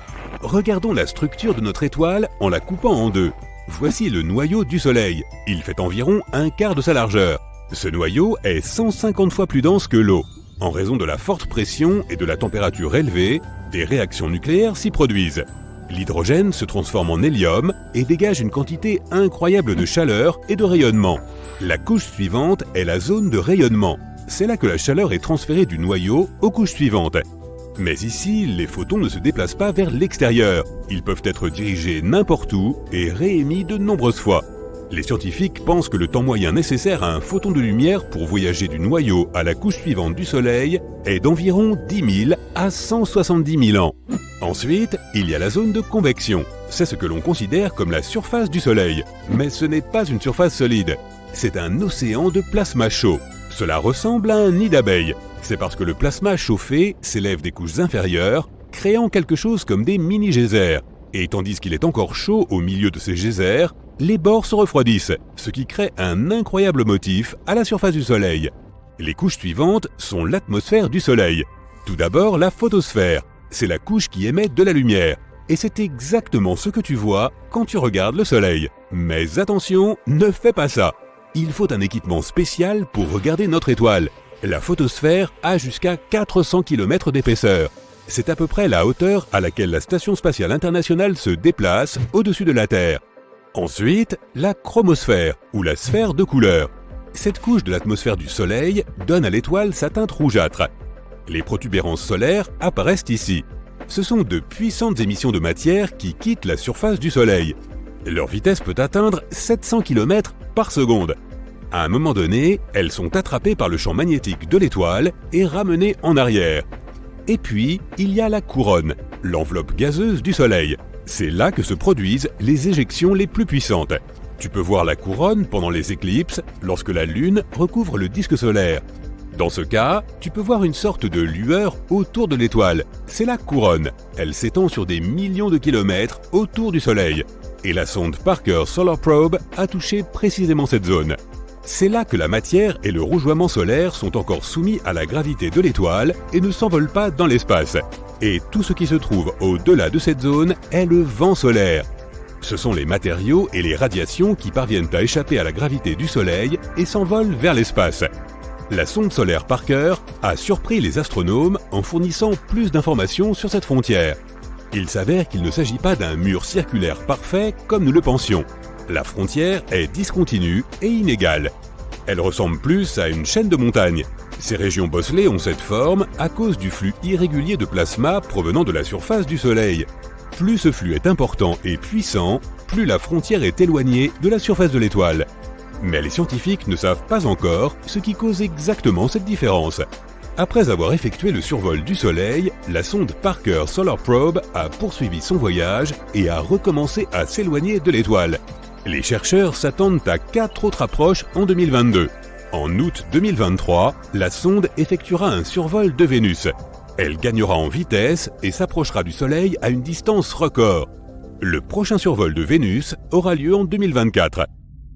Regardons la structure de notre étoile en la coupant en deux. Voici le noyau du Soleil. Il fait environ un quart de sa largeur. Ce noyau est 150 fois plus dense que l'eau. En raison de la forte pression et de la température élevée, des réactions nucléaires s'y produisent. L'hydrogène se transforme en hélium et dégage une quantité incroyable de chaleur et de rayonnement. La couche suivante est la zone de rayonnement. C'est là que la chaleur est transférée du noyau aux couches suivantes. Mais ici, les photons ne se déplacent pas vers l'extérieur. Ils peuvent être dirigés n'importe où et réémis de nombreuses fois. Les scientifiques pensent que le temps moyen nécessaire à un photon de lumière pour voyager du noyau à la couche suivante du Soleil est d'environ 10 000 à 170 000 ans. Ensuite, il y a la zone de convection. C'est ce que l'on considère comme la surface du Soleil. Mais ce n'est pas une surface solide. C'est un océan de plasma chaud. Cela ressemble à un nid d'abeilles. C'est parce que le plasma chauffé s'élève des couches inférieures, créant quelque chose comme des mini-geysers. Et tandis qu'il est encore chaud au milieu de ces geysers, les bords se refroidissent, ce qui crée un incroyable motif à la surface du Soleil. Les couches suivantes sont l'atmosphère du Soleil. Tout d'abord, la photosphère. C'est la couche qui émet de la lumière. Et c'est exactement ce que tu vois quand tu regardes le Soleil. Mais attention, ne fais pas ça. Il faut un équipement spécial pour regarder notre étoile. La photosphère a jusqu'à 400 km d'épaisseur. C'est à peu près la hauteur à laquelle la Station spatiale internationale se déplace au-dessus de la Terre. Ensuite, la chromosphère, ou la sphère de couleur. Cette couche de l'atmosphère du Soleil donne à l'étoile sa teinte rougeâtre. Les protubérances solaires apparaissent ici. Ce sont de puissantes émissions de matière qui quittent la surface du Soleil. Leur vitesse peut atteindre 700 km par seconde. À un moment donné, elles sont attrapées par le champ magnétique de l'étoile et ramenées en arrière. Et puis, il y a la couronne, l'enveloppe gazeuse du Soleil. C'est là que se produisent les éjections les plus puissantes. Tu peux voir la couronne pendant les éclipses, lorsque la Lune recouvre le disque solaire. Dans ce cas, tu peux voir une sorte de lueur autour de l'étoile. C'est la couronne. Elle s'étend sur des millions de kilomètres autour du Soleil. Et la sonde Parker Solar Probe a touché précisément cette zone. C'est là que la matière et le rougeoiement solaire sont encore soumis à la gravité de l'étoile et ne s'envolent pas dans l'espace. Et tout ce qui se trouve au-delà de cette zone est le vent solaire. Ce sont les matériaux et les radiations qui parviennent à échapper à la gravité du Soleil et s'envolent vers l'espace. La sonde solaire Parker a surpris les astronomes en fournissant plus d'informations sur cette frontière. Il s'avère qu'il ne s'agit pas d'un mur circulaire parfait comme nous le pensions. La frontière est discontinue et inégale. Elle ressemble plus à une chaîne de montagnes. Ces régions bosselées ont cette forme à cause du flux irrégulier de plasma provenant de la surface du Soleil. Plus ce flux est important et puissant, plus la frontière est éloignée de la surface de l'étoile. Mais les scientifiques ne savent pas encore ce qui cause exactement cette différence. Après avoir effectué le survol du Soleil, la sonde Parker Solar Probe a poursuivi son voyage et a recommencé à s'éloigner de l'étoile. Les chercheurs s'attendent à 4 autres approches en 2022. En août 2023, la sonde effectuera un survol de Vénus. Elle gagnera en vitesse et s'approchera du Soleil à une distance record. Le prochain survol de Vénus aura lieu en 2024.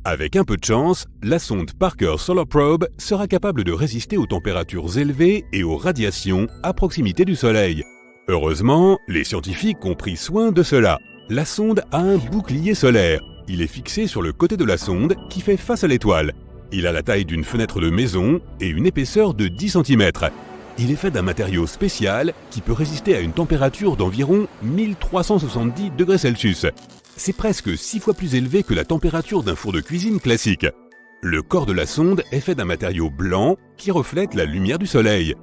Avec un peu de chance, la sonde Parker Solar Probe sera capable de résister aux températures élevées et aux radiations à proximité du Soleil. Heureusement, les scientifiques ont pris soin de cela. La sonde a un bouclier solaire. Il est fixé sur le côté de la sonde qui fait face à l'étoile. Il a la taille d'une fenêtre de maison et une épaisseur de 10 cm. Il est fait d'un matériau spécial qui peut résister à une température d'environ 1370 degrés Celsius. C'est presque 6 fois plus élevé que la température d'un four de cuisine classique. Le corps de la sonde est fait d'un matériau blanc qui reflète la lumière du Soleil.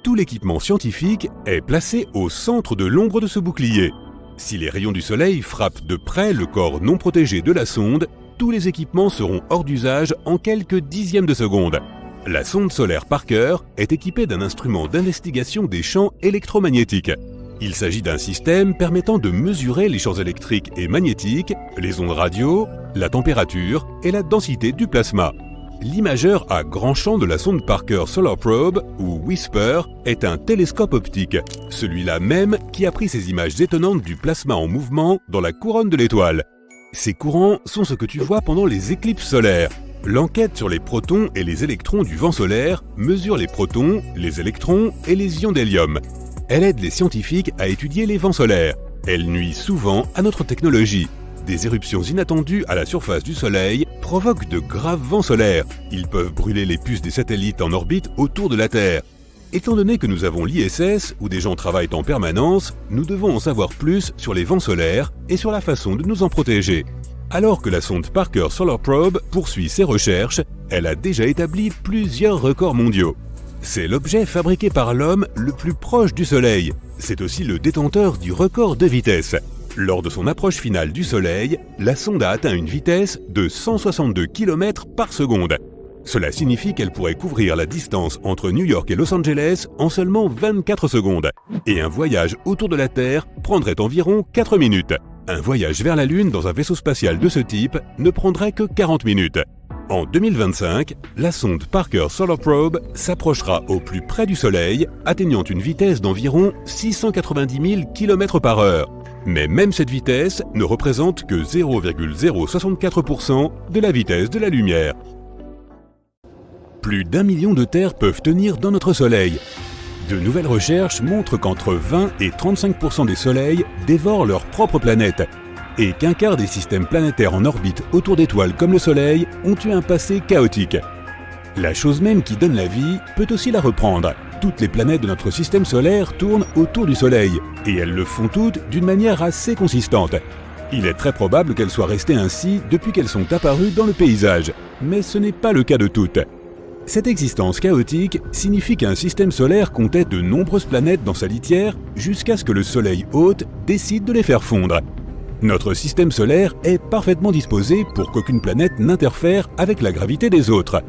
Tout l'équipement scientifique est placé au centre de l'ombre de ce bouclier. Si les rayons du Soleil frappent de près le corps non protégé de la sonde, tous les équipements seront hors d'usage en quelques dixièmes de seconde. La sonde solaire Parker est équipée d'un instrument d'investigation des champs électromagnétiques. Il s'agit d'un système permettant de mesurer les champs électriques et magnétiques, les ondes radio, la température et la densité du plasma. L'imageur à grand champ de la sonde Parker Solar Probe, ou WISPER, est un télescope optique, celui-là même qui a pris ces images étonnantes du plasma en mouvement dans la couronne de l'étoile. Ces courants sont ce que tu vois pendant les éclipses solaires. L'enquête sur les protons et les électrons du vent solaire mesure les protons, les électrons et les ions d'hélium. Elle aide les scientifiques à étudier les vents solaires. Elle nuit souvent à notre technologie. Des éruptions inattendues à la surface du Soleil provoquent de graves vents solaires. Ils peuvent brûler les puces des satellites en orbite autour de la Terre. Étant donné que nous avons l'ISS, où des gens travaillent en permanence, nous devons en savoir plus sur les vents solaires et sur la façon de nous en protéger. Alors que la sonde Parker Solar Probe poursuit ses recherches, elle a déjà établi plusieurs records mondiaux. C'est l'objet fabriqué par l'homme le plus proche du Soleil. C'est aussi le détenteur du record de vitesse. Lors de son approche finale du Soleil, la sonde a atteint une vitesse de 162 km par seconde. Cela signifie qu'elle pourrait couvrir la distance entre New York et Los Angeles en seulement 24 secondes. Et un voyage autour de la Terre prendrait environ 4 minutes. Un voyage vers la Lune dans un vaisseau spatial de ce type ne prendrait que 40 minutes. En 2025, la sonde Parker Solar Probe s'approchera au plus près du Soleil, atteignant une vitesse d'environ 690 000 km/h. Mais même cette vitesse ne représente que 0,064% de la vitesse de la lumière. Plus d'1 million de terres peuvent tenir dans notre Soleil. De nouvelles recherches montrent qu'entre 20 et 35% des soleils dévorent leur propre planète, et qu'un quart des systèmes planétaires en orbite autour d'étoiles comme le Soleil ont eu un passé chaotique. La chose même qui donne la vie peut aussi la reprendre. Toutes les planètes de notre système solaire tournent autour du Soleil, et elles le font toutes d'une manière assez consistante. Il est très probable qu'elles soient restées ainsi depuis qu'elles sont apparues dans le paysage, mais ce n'est pas le cas de toutes. Cette existence chaotique signifie qu'un système solaire comptait de nombreuses planètes dans sa litière jusqu'à ce que le Soleil hôte décide de les faire fondre. Notre système solaire est parfaitement disposé pour qu'aucune planète n'interfère avec la gravité des autres.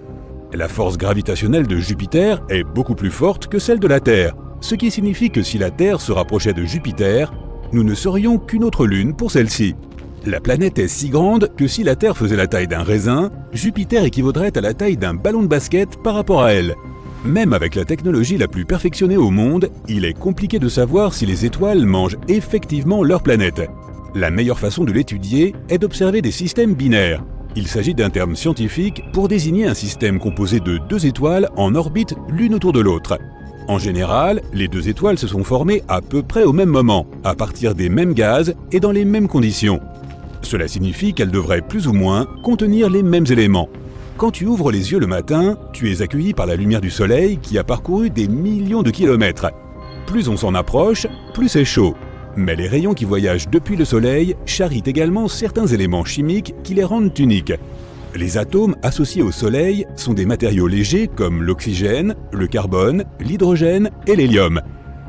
La force gravitationnelle de Jupiter est beaucoup plus forte que celle de la Terre, ce qui signifie que si la Terre se rapprochait de Jupiter, nous ne serions qu'une autre lune pour celle-ci. La planète est si grande que si la Terre faisait la taille d'un raisin, Jupiter équivaudrait à la taille d'un ballon de basket par rapport à elle. Même avec la technologie la plus perfectionnée au monde, il est compliqué de savoir si les étoiles mangent effectivement leur planète. La meilleure façon de l'étudier est d'observer des systèmes binaires. Il s'agit d'un terme scientifique pour désigner un système composé de deux étoiles en orbite l'une autour de l'autre. En général, les deux étoiles se sont formées à peu près au même moment, à partir des mêmes gaz et dans les mêmes conditions. Cela signifie qu'elles devraient plus ou moins contenir les mêmes éléments. Quand tu ouvres les yeux le matin, tu es accueilli par la lumière du soleil qui a parcouru des millions de kilomètres. Plus on s'en approche, plus c'est chaud. Mais les rayons qui voyagent depuis le soleil charrient également certains éléments chimiques qui les rendent uniques. Les atomes associés au soleil sont des matériaux légers comme l'oxygène, le carbone, l'hydrogène et l'hélium.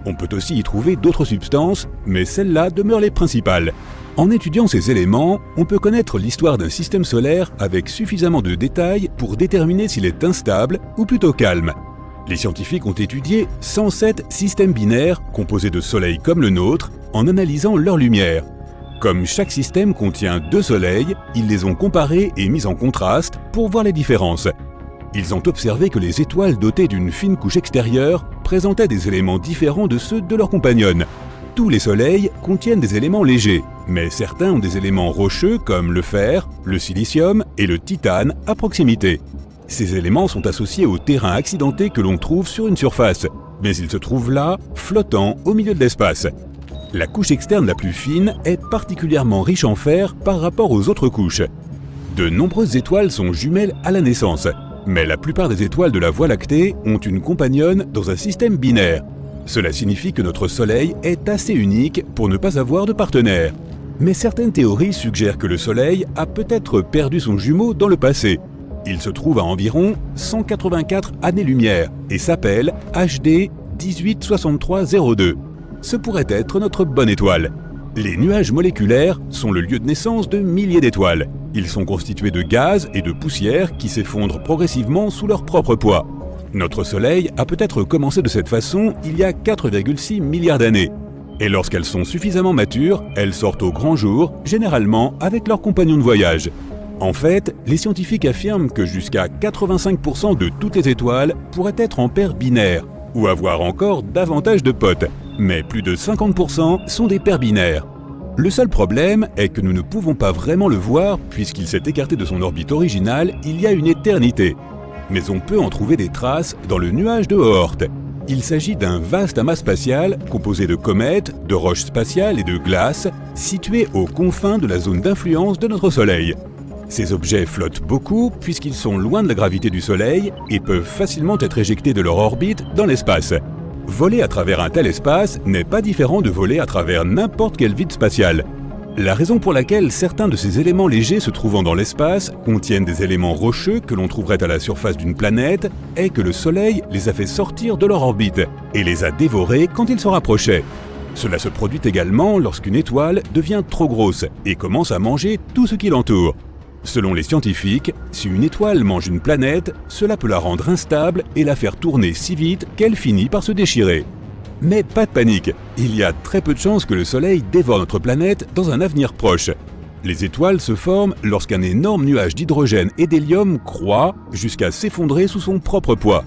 On peut aussi y trouver d'autres substances, mais celles-là demeurent les principales. En étudiant ces éléments, on peut connaître l'histoire d'un système solaire avec suffisamment de détails pour déterminer s'il est instable ou plutôt calme. Les scientifiques ont étudié 107 systèmes binaires composés de soleils comme le nôtre en analysant leur lumière. Comme chaque système contient deux soleils, ils les ont comparés et mis en contraste pour voir les différences. Ils ont observé que les étoiles dotées d'une fine couche extérieure présentaient des éléments différents de ceux de leurs compagnonnes. Tous les soleils contiennent des éléments légers, mais certains ont des éléments rocheux comme le fer, le silicium et le titane à proximité. Ces éléments sont associés au terrain accidenté que l'on trouve sur une surface, mais ils se trouvent là, flottant au milieu de l'espace. La couche externe la plus fine est particulièrement riche en fer par rapport aux autres couches. De nombreuses étoiles sont jumelles à la naissance, mais la plupart des étoiles de la Voie lactée ont une compagnonne dans un système binaire. Cela signifie que notre Soleil est assez unique pour ne pas avoir de partenaire. Mais certaines théories suggèrent que le Soleil a peut-être perdu son jumeau dans le passé. Il se trouve à environ 184 années-lumière et s'appelle HD 186302. Ce pourrait être notre bonne étoile. Les nuages moléculaires sont le lieu de naissance de milliers d'étoiles. Ils sont constitués de gaz et de poussière qui s'effondrent progressivement sous leur propre poids. Notre Soleil a peut-être commencé de cette façon il y a 4,6 milliards d'années. Et lorsqu'elles sont suffisamment matures, elles sortent au grand jour, généralement avec leurs compagnons de voyage. En fait, les scientifiques affirment que jusqu'à 85% de toutes les étoiles pourraient être en paires binaires, ou avoir encore davantage de potes, mais plus de 50% sont des paires binaires. Le seul problème est que nous ne pouvons pas vraiment le voir puisqu'il s'est écarté de son orbite originale il y a une éternité. Mais on peut en trouver des traces dans le nuage de Oort. Il s'agit d'un vaste amas spatial composé de comètes, de roches spatiales et de glace situé aux confins de la zone d'influence de notre Soleil. Ces objets flottent beaucoup puisqu'ils sont loin de la gravité du Soleil et peuvent facilement être éjectés de leur orbite dans l'espace. Voler à travers un tel espace n'est pas différent de voler à travers n'importe quel vide spatial. La raison pour laquelle certains de ces éléments légers se trouvant dans l'espace contiennent des éléments rocheux que l'on trouverait à la surface d'une planète est que le Soleil les a fait sortir de leur orbite et les a dévorés quand ils se rapprochaient. Cela se produit également lorsqu'une étoile devient trop grosse et commence à manger tout ce qui l'entoure. Selon les scientifiques, si une étoile mange une planète, cela peut la rendre instable et la faire tourner si vite qu'elle finit par se déchirer. Mais pas de panique, il y a très peu de chances que le Soleil dévore notre planète dans un avenir proche. Les étoiles se forment lorsqu'un énorme nuage d'hydrogène et d'hélium croît jusqu'à s'effondrer sous son propre poids.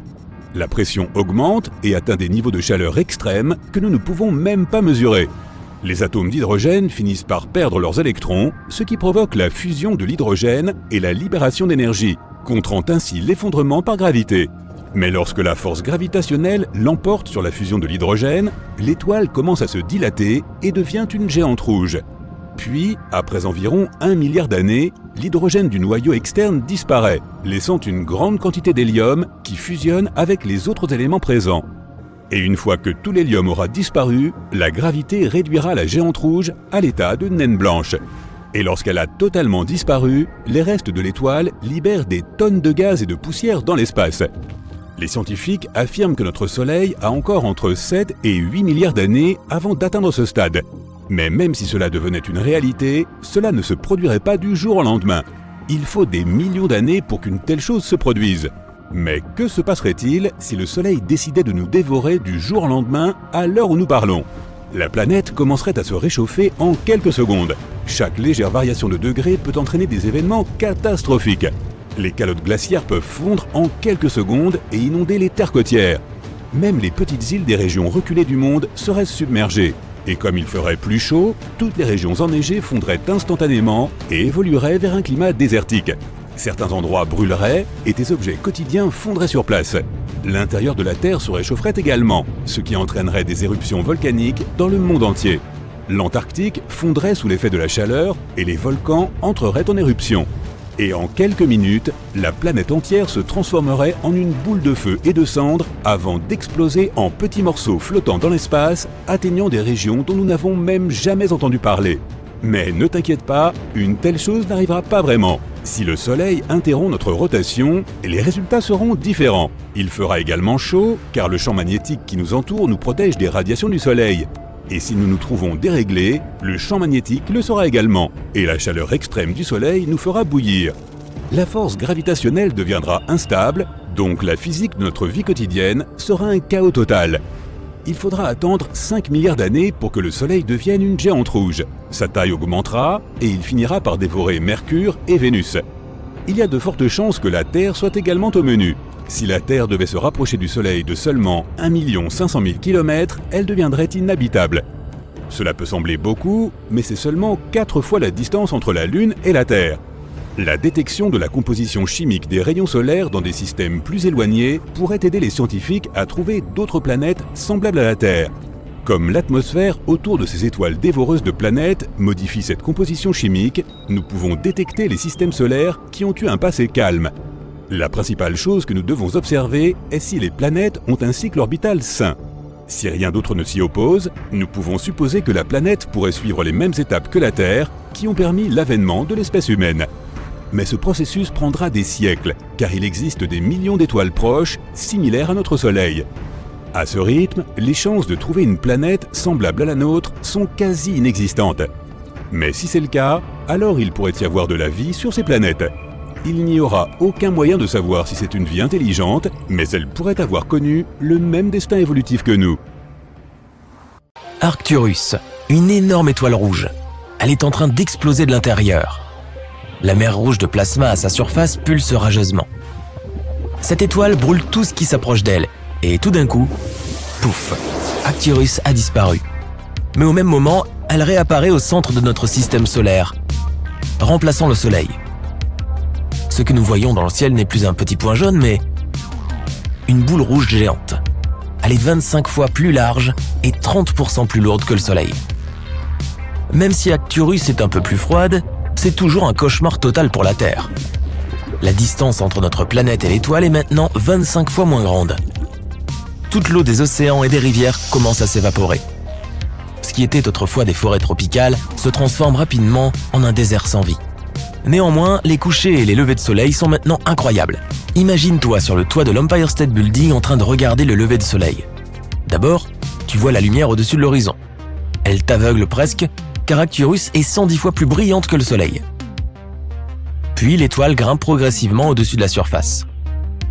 La pression augmente et atteint des niveaux de chaleur extrêmes que nous ne pouvons même pas mesurer. Les atomes d'hydrogène finissent par perdre leurs électrons, ce qui provoque la fusion de l'hydrogène et la libération d'énergie, contrant ainsi l'effondrement par gravité. Mais lorsque la force gravitationnelle l'emporte sur la fusion de l'hydrogène, l'étoile commence à se dilater et devient une géante rouge. Puis, après environ 1 milliard d'années, l'hydrogène du noyau externe disparaît, laissant une grande quantité d'hélium qui fusionne avec les autres éléments présents. Et une fois que tout l'hélium aura disparu, la gravité réduira la géante rouge à l'état de naine blanche. Et lorsqu'elle a totalement disparu, les restes de l'étoile libèrent des tonnes de gaz et de poussière dans l'espace. Les scientifiques affirment que notre Soleil a encore entre 7 et 8 milliards d'années avant d'atteindre ce stade. Mais même si cela devenait une réalité, cela ne se produirait pas du jour au lendemain. Il faut des millions d'années pour qu'une telle chose se produise. Mais que se passerait-il si le Soleil décidait de nous dévorer du jour au lendemain à l'heure où nous parlons ? La planète commencerait à se réchauffer en quelques secondes. Chaque légère variation de degré peut entraîner des événements catastrophiques. Les calottes glaciaires peuvent fondre en quelques secondes et inonder les terres côtières. Même les petites îles des régions reculées du monde seraient submergées. Et comme il ferait plus chaud, toutes les régions enneigées fondraient instantanément et évolueraient vers un climat désertique. Certains endroits brûleraient et des objets quotidiens fondraient sur place. L'intérieur de la Terre se réchaufferait également, ce qui entraînerait des éruptions volcaniques dans le monde entier. L'Antarctique fondrait sous l'effet de la chaleur et les volcans entreraient en éruption. Et en quelques minutes, la planète entière se transformerait en une boule de feu et de cendres avant d'exploser en petits morceaux flottant dans l'espace, atteignant des régions dont nous n'avons même jamais entendu parler. Mais ne t'inquiète pas, une telle chose n'arrivera pas vraiment. Si le Soleil interrompt notre rotation, les résultats seront différents. Il fera également chaud, car le champ magnétique qui nous entoure nous protège des radiations du Soleil. Et si nous nous trouvons déréglés, le champ magnétique le sera également, et la chaleur extrême du Soleil nous fera bouillir. La force gravitationnelle deviendra instable, donc la physique de notre vie quotidienne sera un chaos total. Il faudra attendre 5 milliards d'années pour que le Soleil devienne une géante rouge. Sa taille augmentera et il finira par dévorer Mercure et Vénus. Il y a de fortes chances que la Terre soit également au menu. Si la Terre devait se rapprocher du Soleil de seulement 1 500 000 km, elle deviendrait inhabitable. Cela peut sembler beaucoup, mais c'est seulement 4 fois la distance entre la Lune et la Terre. La détection de la composition chimique des rayons solaires dans des systèmes plus éloignés pourrait aider les scientifiques à trouver d'autres planètes semblables à la Terre. Comme l'atmosphère autour de ces étoiles dévoreuses de planètes modifie cette composition chimique, nous pouvons détecter les systèmes solaires qui ont eu un passé calme. La principale chose que nous devons observer est si les planètes ont un cycle orbital sain. Si rien d'autre ne s'y oppose, nous pouvons supposer que la planète pourrait suivre les mêmes étapes que la Terre qui ont permis l'avènement de l'espèce humaine. Mais ce processus prendra des siècles, car il existe des millions d'étoiles proches, similaires à notre Soleil. À ce rythme, les chances de trouver une planète semblable à la nôtre sont quasi inexistantes. Mais si c'est le cas, alors il pourrait y avoir de la vie sur ces planètes. Il n'y aura aucun moyen de savoir si c'est une vie intelligente, mais elle pourrait avoir connu le même destin évolutif que nous. Arcturus, une énorme étoile rouge. Elle est en train d'exploser de l'intérieur. La mer rouge de plasma à sa surface pulse rageusement. Cette étoile brûle tout ce qui s'approche d'elle, et tout d'un coup, pouf, Arcturus a disparu. Mais au même moment, elle réapparaît au centre de notre système solaire, remplaçant le Soleil. Ce que nous voyons dans le ciel n'est plus un petit point jaune, mais une boule rouge géante. Elle est 25 fois plus large et 30% plus lourde que le Soleil. Même si Arcturus est un peu plus froide, c'est toujours un cauchemar total pour la Terre. La distance entre notre planète et l'étoile est maintenant 25 fois moins grande. Toute l'eau des océans et des rivières commence à s'évaporer. Ce qui était autrefois des forêts tropicales se transforme rapidement en un désert sans vie. Néanmoins, les couchers et les levées de soleil sont maintenant incroyables. Imagine-toi sur le toit de l'Empire State Building en train de regarder le lever de soleil. D'abord, tu vois la lumière au-dessus de l'horizon. Elle t'aveugle presque, car Arcturus est 110 fois plus brillante que le soleil. Puis l'étoile grimpe progressivement au-dessus de la surface.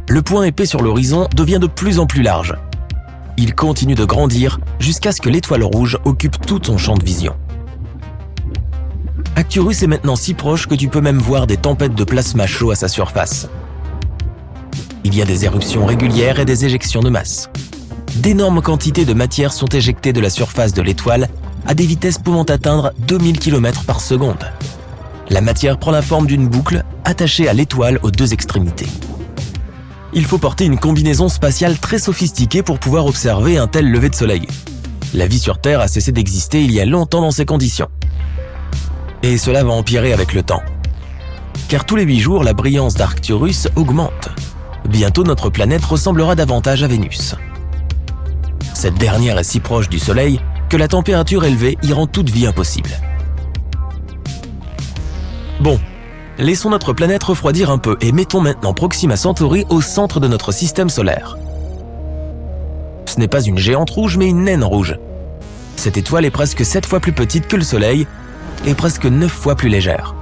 Le point épais sur l'horizon devient de plus en plus large. Il continue de grandir jusqu'à ce que l'étoile rouge occupe tout ton champ de vision. Arcturus est maintenant si proche que tu peux même voir des tempêtes de plasma chaud à sa surface. Il y a des éruptions régulières et des éjections de masse. D'énormes quantités de matière sont éjectées de la surface de l'étoile à des vitesses pouvant atteindre 2000 km par seconde. La matière prend la forme d'une boucle attachée à l'étoile aux deux extrémités. Il faut porter une combinaison spatiale très sophistiquée pour pouvoir observer un tel lever de soleil. La vie sur Terre a cessé d'exister il y a longtemps dans ces conditions. Et cela va empirer avec le temps. Car tous les 8 jours, la brillance d'Arcturus augmente. Bientôt, notre planète ressemblera davantage à Vénus. Cette dernière est si proche du Soleil que la température élevée y rend toute vie impossible. Bon, laissons notre planète refroidir un peu et mettons maintenant Proxima Centauri au centre de notre système solaire. Ce n'est pas une géante rouge mais une naine rouge. Cette étoile est presque 7 fois plus petite que le Soleil et presque 9 fois plus légère.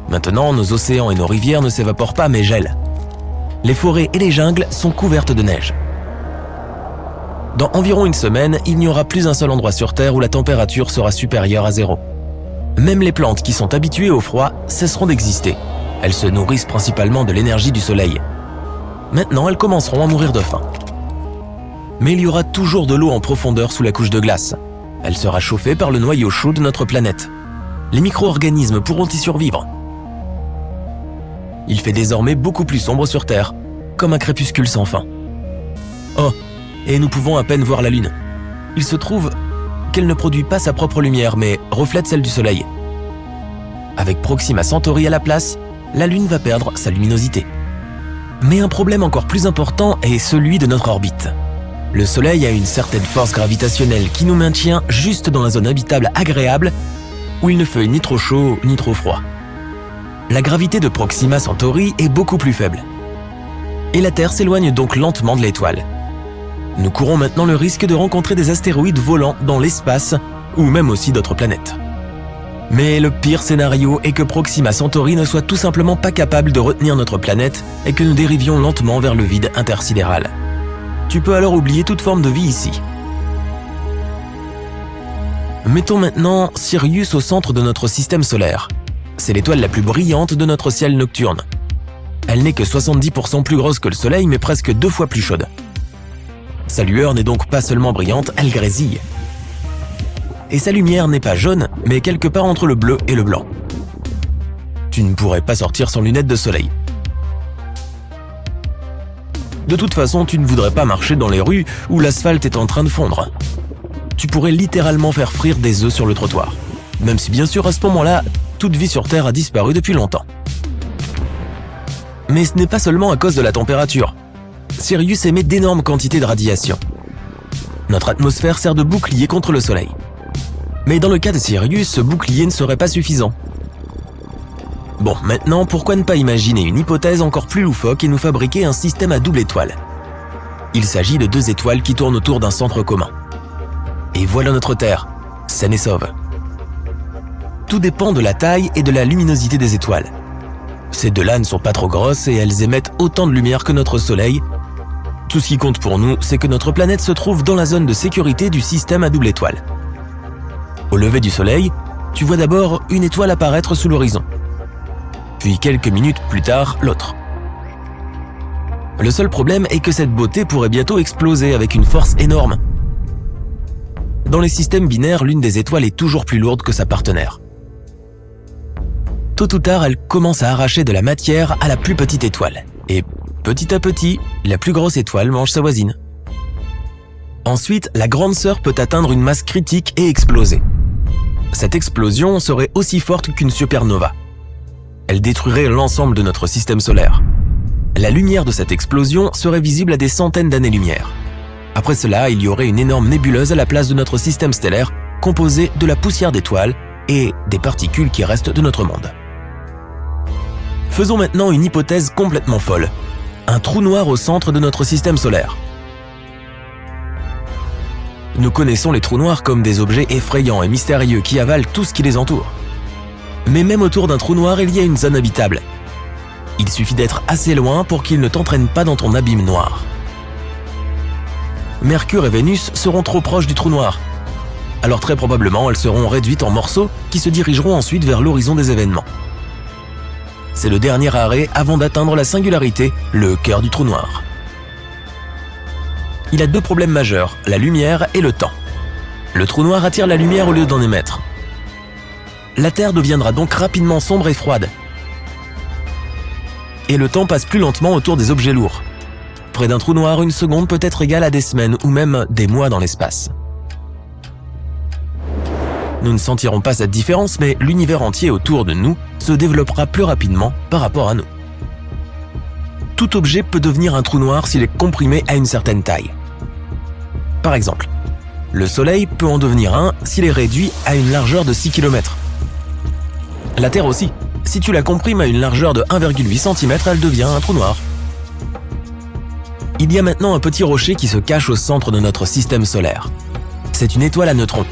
Maintenant, nos océans et nos rivières ne s'évaporent pas mais gèlent. Les forêts et les jungles sont couvertes de neige. Dans environ une semaine, il n'y aura plus un seul endroit sur Terre où la température sera supérieure à 0. Même les plantes qui sont habituées au froid cesseront d'exister. Elles se nourrissent principalement de l'énergie du soleil. Maintenant, elles commenceront à mourir de faim. Mais il y aura toujours de l'eau en profondeur sous la couche de glace. Elle sera chauffée par le noyau chaud de notre planète. Les micro-organismes pourront y survivre. Il fait désormais beaucoup plus sombre sur Terre, comme un crépuscule sans fin. Oh, et nous pouvons à peine voir la Lune. Il se trouve qu'elle ne produit pas sa propre lumière, mais reflète celle du Soleil. Avec Proxima Centauri à la place, la Lune va perdre sa luminosité. Mais un problème encore plus important est celui de notre orbite. Le Soleil a une certaine force gravitationnelle qui nous maintient juste dans la zone habitable agréable, où il ne fait ni trop chaud ni trop froid. La gravité de Proxima Centauri est beaucoup plus faible. Et la Terre s'éloigne donc lentement de l'étoile. Nous courons maintenant le risque de rencontrer des astéroïdes volants dans l'espace ou même aussi d'autres planètes. Mais le pire scénario est que Proxima Centauri ne soit tout simplement pas capable de retenir notre planète et que nous dérivions lentement vers le vide intersidéral. Tu peux alors oublier toute forme de vie ici. Mettons maintenant Sirius au centre de notre système solaire. C'est l'étoile la plus brillante de notre ciel nocturne. Elle n'est que 70% plus grosse que le Soleil, mais presque 2 fois plus chaude. Sa lueur n'est donc pas seulement brillante, elle grésille. Et sa lumière n'est pas jaune, mais quelque part entre le bleu et le blanc. Tu ne pourrais pas sortir sans lunettes de soleil. De toute façon, tu ne voudrais pas marcher dans les rues où l'asphalte est en train de fondre. Tu pourrais littéralement faire frire des œufs sur le trottoir. Même si bien sûr, à ce moment-là, toute vie sur Terre a disparu depuis longtemps. Mais ce n'est pas seulement à cause de la température. Sirius émet d'énormes quantités de radiation. Notre atmosphère sert de bouclier contre le Soleil. Mais dans le cas de Sirius, ce bouclier ne serait pas suffisant. Bon, maintenant, pourquoi ne pas imaginer une hypothèse encore plus loufoque et nous fabriquer un système à double étoile? Il s'agit de 2 étoiles qui tournent autour d'un centre commun. Et voilà notre Terre, saine et sauve. Tout dépend de la taille et de la luminosité des étoiles. Ces 2-là ne sont pas trop grosses et elles émettent autant de lumière que notre Soleil. Tout ce qui compte pour nous, c'est que notre planète se trouve dans la zone de sécurité du système à double étoile. Au lever du Soleil, tu vois d'abord une étoile apparaître sous l'horizon. puis quelques minutes plus tard, l'autre. Le seul problème est que cette beauté pourrait bientôt exploser avec une force énorme. Dans les systèmes binaires, l'une des étoiles est toujours plus lourde que sa partenaire. Tôt ou tard, elle commence à arracher de la matière à la plus petite étoile. Et petit à petit, la plus grosse étoile mange sa voisine. Ensuite, la grande sœur peut atteindre une masse critique et exploser. Cette explosion serait aussi forte qu'une supernova. Elle détruirait l'ensemble de notre système solaire. La lumière de cette explosion serait visible à des centaines d'années-lumière. Après cela, il y aurait une énorme nébuleuse à la place de notre système stellaire, composée de la poussière d'étoiles et des particules qui restent de notre monde. Faisons maintenant une hypothèse complètement folle. Un trou noir au centre de notre système solaire. Nous connaissons les trous noirs comme des objets effrayants et mystérieux qui avalent tout ce qui les entoure. Mais même autour d'un trou noir, il y a une zone habitable. Il suffit d'être assez loin pour qu'il ne t'entraîne pas dans ton abîme noir. Mercure et Vénus seront trop proches du trou noir. Alors très probablement, elles seront réduites en morceaux qui se dirigeront ensuite vers l'horizon des événements. C'est le dernier arrêt avant d'atteindre la singularité, le cœur du trou noir. Il a deux problèmes majeurs, la lumière et le temps. Le trou noir attire la lumière au lieu d'en émettre. La Terre deviendra donc rapidement sombre et froide. Et le temps passe plus lentement autour des objets lourds. Près d'un trou noir, une seconde peut être égale à des semaines ou même des mois dans l'espace. Nous ne sentirons pas cette différence, mais l'univers entier autour de nous se développera plus rapidement par rapport à nous. Tout objet peut devenir un trou noir s'il est comprimé à une certaine taille. Par exemple, le Soleil peut en devenir un s'il est réduit à une largeur de 6 km. La Terre aussi. Si tu la comprimes à une largeur de 1,8 cm, elle devient un trou noir. Il y a maintenant un petit rocher qui se cache au centre de notre système solaire. C'est une étoile à neutrons.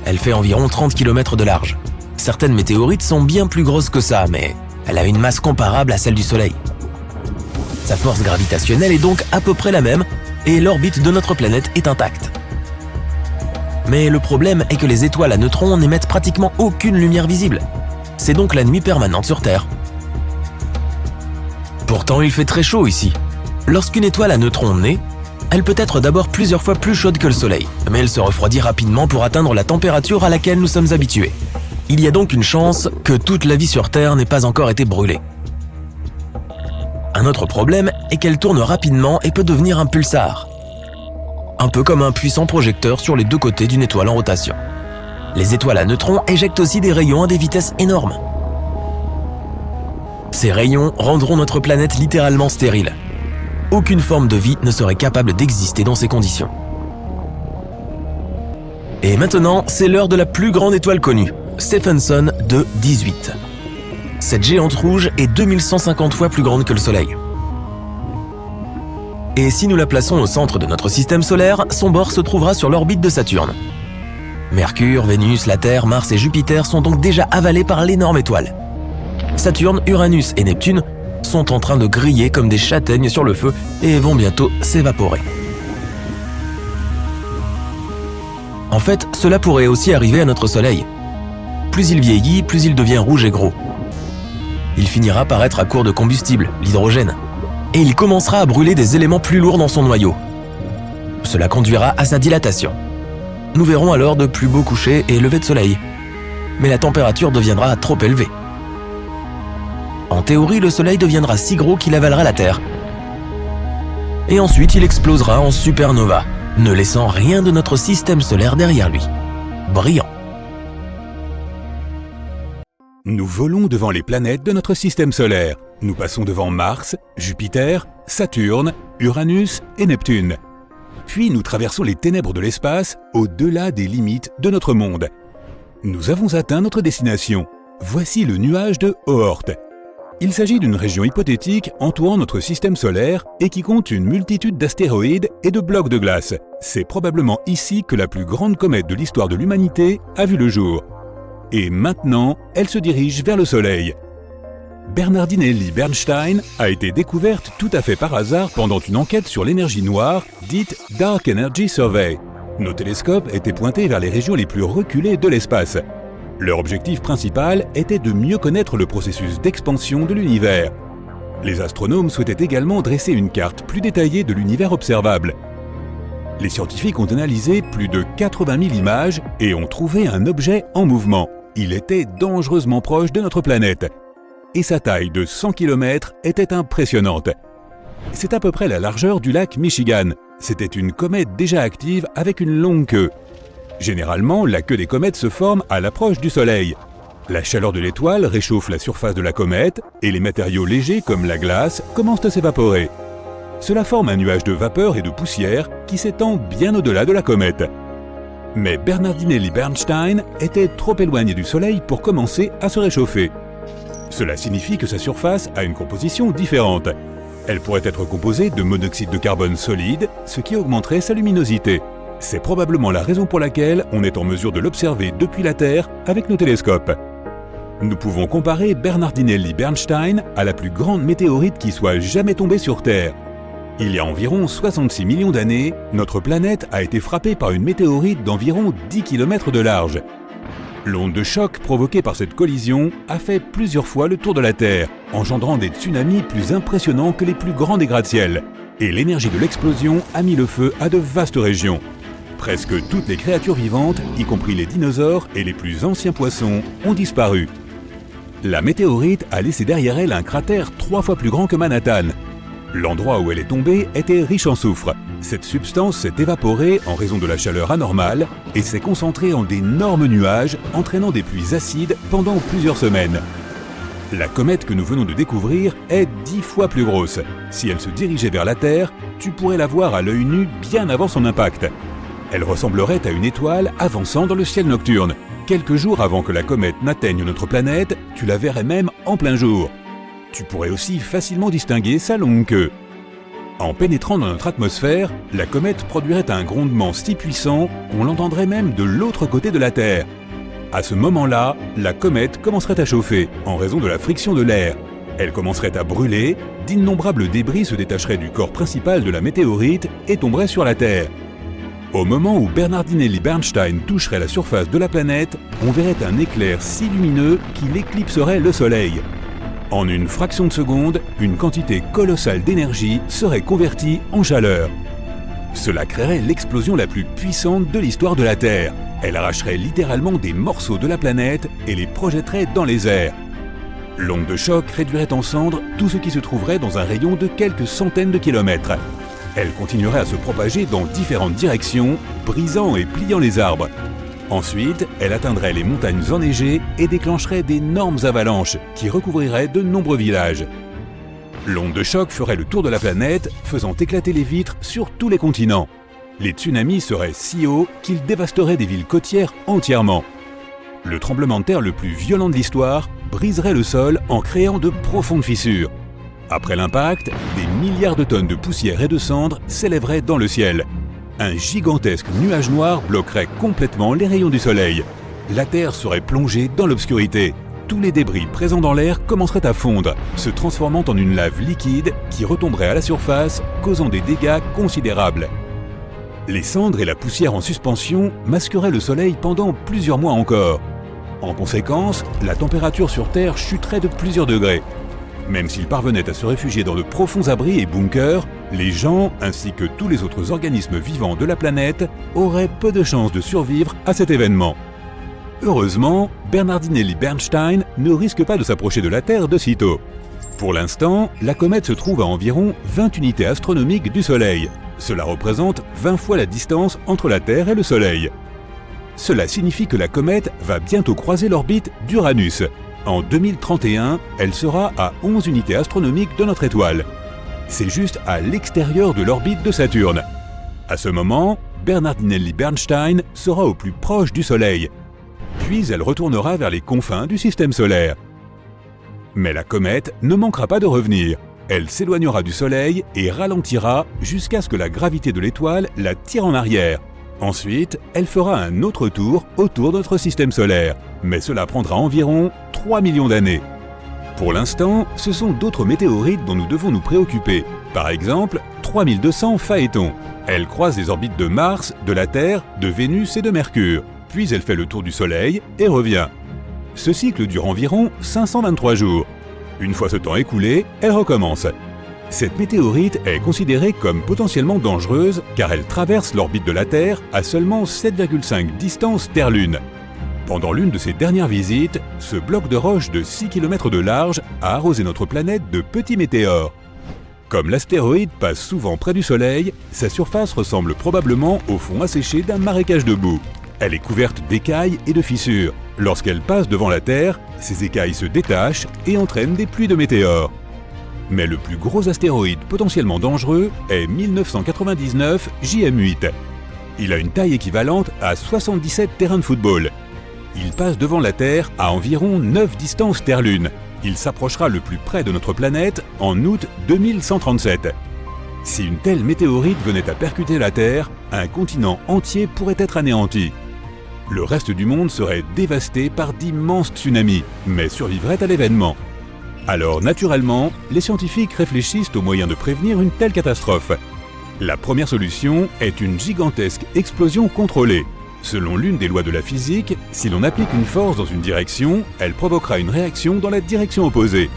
Elle fait environ 30 km de large. Certaines météorites sont bien plus grosses que ça, mais elle a une masse comparable à celle du Soleil. Sa force gravitationnelle est donc à peu près la même et l'orbite de notre planète est intacte. Mais le problème est que les étoiles à neutrons n'émettent pratiquement aucune lumière visible. C'est donc la nuit permanente sur Terre. Pourtant, il fait très chaud ici. Lorsqu'une étoile à neutrons naît, elle peut être d'abord plusieurs fois plus chaude que le Soleil, mais elle se refroidit rapidement pour atteindre la température à laquelle nous sommes habitués. Il y a donc une chance que toute la vie sur Terre n'ait pas encore été brûlée. Un autre problème est qu'elle tourne rapidement et peut devenir un pulsar. Un peu comme un puissant projecteur sur les deux côtés d'une étoile en rotation. Les étoiles à neutrons éjectent aussi des rayons à des vitesses énormes. Ces rayons rendront notre planète littéralement stérile. Aucune forme de vie ne serait capable d'exister dans ces conditions. Et maintenant, c'est l'heure de la plus grande étoile connue, Stephenson 2-18. Cette géante rouge est 2150 fois plus grande que le Soleil. Et si nous la plaçons au centre de notre système solaire, son bord se trouvera sur l'orbite de Saturne. Mercure, Vénus, la Terre, Mars et Jupiter sont donc déjà avalés par l'énorme étoile. Saturne, Uranus et Neptune sont en train de griller comme des châtaignes sur le feu et vont bientôt s'évaporer. En fait, cela pourrait aussi arriver à notre Soleil. Plus il vieillit, plus il devient rouge et gros. Il finira par être à court de combustible, l'hydrogène, et il commencera à brûler des éléments plus lourds dans son noyau. Cela conduira à sa dilatation. Nous verrons alors de plus beaux couchers et levées de soleil. Mais la température deviendra trop élevée. En théorie, le Soleil deviendra si gros qu'il avalera la Terre. Et ensuite, il explosera en supernova, ne laissant rien de notre système solaire derrière lui. Brillant. Nous volons devant les planètes de notre système solaire. Nous passons devant Mars, Jupiter, Saturne, Uranus et Neptune. Puis nous traversons les ténèbres de l'espace au-delà des limites de notre monde. Nous avons atteint notre destination. Voici le nuage de Oort. Il s'agit d'une région hypothétique entourant notre système solaire et qui compte une multitude d'astéroïdes et de blocs de glace. C'est probablement ici que la plus grande comète de l'histoire de l'humanité a vu le jour. Et maintenant, elle se dirige vers le Soleil. Bernardinelli Bernstein a été découverte tout à fait par hasard pendant une enquête sur l'énergie noire, dite Dark Energy Survey. Nos télescopes étaient pointés vers les régions les plus reculées de l'espace. Leur objectif principal était de mieux connaître le processus d'expansion de l'univers. Les astronomes souhaitaient également dresser une carte plus détaillée de l'univers observable. Les scientifiques ont analysé plus de 80 000 images et ont trouvé un objet en mouvement. Il était dangereusement proche de notre planète. Et sa taille de 100 km était impressionnante. C'est à peu près la largeur du lac Michigan. C'était une comète déjà active avec une longue queue. Généralement, la queue des comètes se forme à l'approche du Soleil. La chaleur de l'étoile réchauffe la surface de la comète et les matériaux légers comme la glace commencent à s'évaporer. Cela forme un nuage de vapeur et de poussière qui s'étend bien au-delà de la comète. Mais Bernardinelli-Bernstein était trop éloigné du Soleil pour commencer à se réchauffer. Cela signifie que sa surface a une composition différente. Elle pourrait être composée de monoxyde de carbone solide, ce qui augmenterait sa luminosité. C'est probablement la raison pour laquelle on est en mesure de l'observer depuis la Terre avec nos télescopes. Nous pouvons comparer Bernardinelli-Bernstein à la plus grande météorite qui soit jamais tombée sur Terre. Il y a environ 66 millions d'années, notre planète a été frappée par une météorite d'environ 10 km de large. L'onde de choc provoquée par cette collision a fait plusieurs fois le tour de la Terre, engendrant des tsunamis plus impressionnants que les plus grands des gratte-ciel. Et l'énergie de l'explosion a mis le feu à de vastes régions. Presque toutes les créatures vivantes, y compris les dinosaures et les plus anciens poissons, ont disparu. La météorite a laissé derrière elle un cratère 3 fois plus grand que Manhattan. L'endroit où elle est tombée était riche en soufre. Cette substance s'est évaporée en raison de la chaleur anormale et s'est concentrée en d'énormes nuages, entraînant des pluies acides pendant plusieurs semaines. La comète que nous venons de découvrir est 10 fois plus grosse. Si elle se dirigeait vers la Terre, tu pourrais la voir à l'œil nu bien avant son impact. Elle ressemblerait à une étoile avançant dans le ciel nocturne. Quelques jours avant que la comète n'atteigne notre planète, tu la verrais même en plein jour. Tu pourrais aussi facilement distinguer sa longue queue. En pénétrant dans notre atmosphère, la comète produirait un grondement si puissant qu'on l'entendrait même de l'autre côté de la Terre. À ce moment-là, la comète commencerait à chauffer en raison de la friction de l'air. Elle commencerait à brûler, d'innombrables débris se détacheraient du corps principal de la météorite et tomberaient sur la Terre. Au moment où Bernardinelli-Bernstein toucherait la surface de la planète, on verrait un éclair si lumineux qu'il éclipserait le Soleil. En une fraction de seconde, une quantité colossale d'énergie serait convertie en chaleur. Cela créerait l'explosion la plus puissante de l'histoire de la Terre. Elle arracherait littéralement des morceaux de la planète et les projetterait dans les airs. L'onde de choc réduirait en cendres tout ce qui se trouverait dans un rayon de quelques centaines de kilomètres. Elle continuerait à se propager dans différentes directions, brisant et pliant les arbres. Ensuite, elle atteindrait les montagnes enneigées et déclencherait d'énormes avalanches qui recouvriraient de nombreux villages. L'onde de choc ferait le tour de la planète, faisant éclater les vitres sur tous les continents. Les tsunamis seraient si hauts qu'ils dévasteraient des villes côtières entièrement. Le tremblement de terre le plus violent de l'histoire briserait le sol en créant de profondes fissures. Après l'impact, des milliards de tonnes de poussière et de cendres s'élèveraient dans le ciel. Un gigantesque nuage noir bloquerait complètement les rayons du soleil. La Terre serait plongée dans l'obscurité. Tous les débris présents dans l'air commenceraient à fondre, se transformant en une lave liquide qui retomberait à la surface, causant des dégâts considérables. Les cendres et la poussière en suspension masqueraient le soleil pendant plusieurs mois encore. En conséquence, la température sur Terre chuterait de plusieurs degrés. Même s'ils parvenaient à se réfugier dans de profonds abris et bunkers, les gens, ainsi que tous les autres organismes vivants de la planète, auraient peu de chances de survivre à cet événement. Heureusement, Bernardinelli-Bernstein ne risque pas de s'approcher de la Terre de sitôt. Pour l'instant, la comète se trouve à environ 20 unités astronomiques du Soleil. Cela représente 20 fois la distance entre la Terre et le Soleil. Cela signifie que la comète va bientôt croiser l'orbite d'Uranus. En 2031, elle sera à 11 unités astronomiques de notre étoile. C'est juste à l'extérieur de l'orbite de Saturne. À ce moment, Bernardinelli-Bernstein sera au plus proche du Soleil. Puis elle retournera vers les confins du système solaire. Mais la comète ne manquera pas de revenir. Elle s'éloignera du Soleil et ralentira jusqu'à ce que la gravité de l'étoile la tire en arrière. Ensuite, elle fera un autre tour autour de notre système solaire, mais cela prendra environ 3 millions d'années. Pour l'instant, ce sont d'autres météorites dont nous devons nous préoccuper. Par exemple, 3200 Phaéton. Elle croise les orbites de Mars, de la Terre, de Vénus et de Mercure. Puis elle fait le tour du Soleil et revient. Ce cycle dure environ 523 jours. Une fois ce temps écoulé, elle recommence. Cette météorite est considérée comme potentiellement dangereuse car elle traverse l'orbite de la Terre à seulement 7,5 distance Terre-Lune. Pendant l'une de ses dernières visites, ce bloc de roche de 6 km de large a arrosé notre planète de petits météores. Comme l'astéroïde passe souvent près du Soleil, sa surface ressemble probablement au fond asséché d'un marécage de boue. Elle est couverte d'écailles et de fissures. Lorsqu'elle passe devant la Terre, ces écailles se détachent et entraînent des pluies de météores. Mais le plus gros astéroïde potentiellement dangereux est 1999 JM8. Il a une taille équivalente à 77 terrains de football. Il passe devant la Terre à environ 9 distances Terre-Lune. Il s'approchera le plus près de notre planète en août 2137. Si une telle météorite venait à percuter la Terre, un continent entier pourrait être anéanti. Le reste du monde serait dévasté par d'immenses tsunamis, mais survivrait à l'événement. Alors naturellement, les scientifiques réfléchissent aux moyens de prévenir une telle catastrophe. La première solution est une gigantesque explosion contrôlée. Selon l'une des lois de la physique, si l'on applique une force dans une direction, elle provoquera une réaction dans la direction opposée.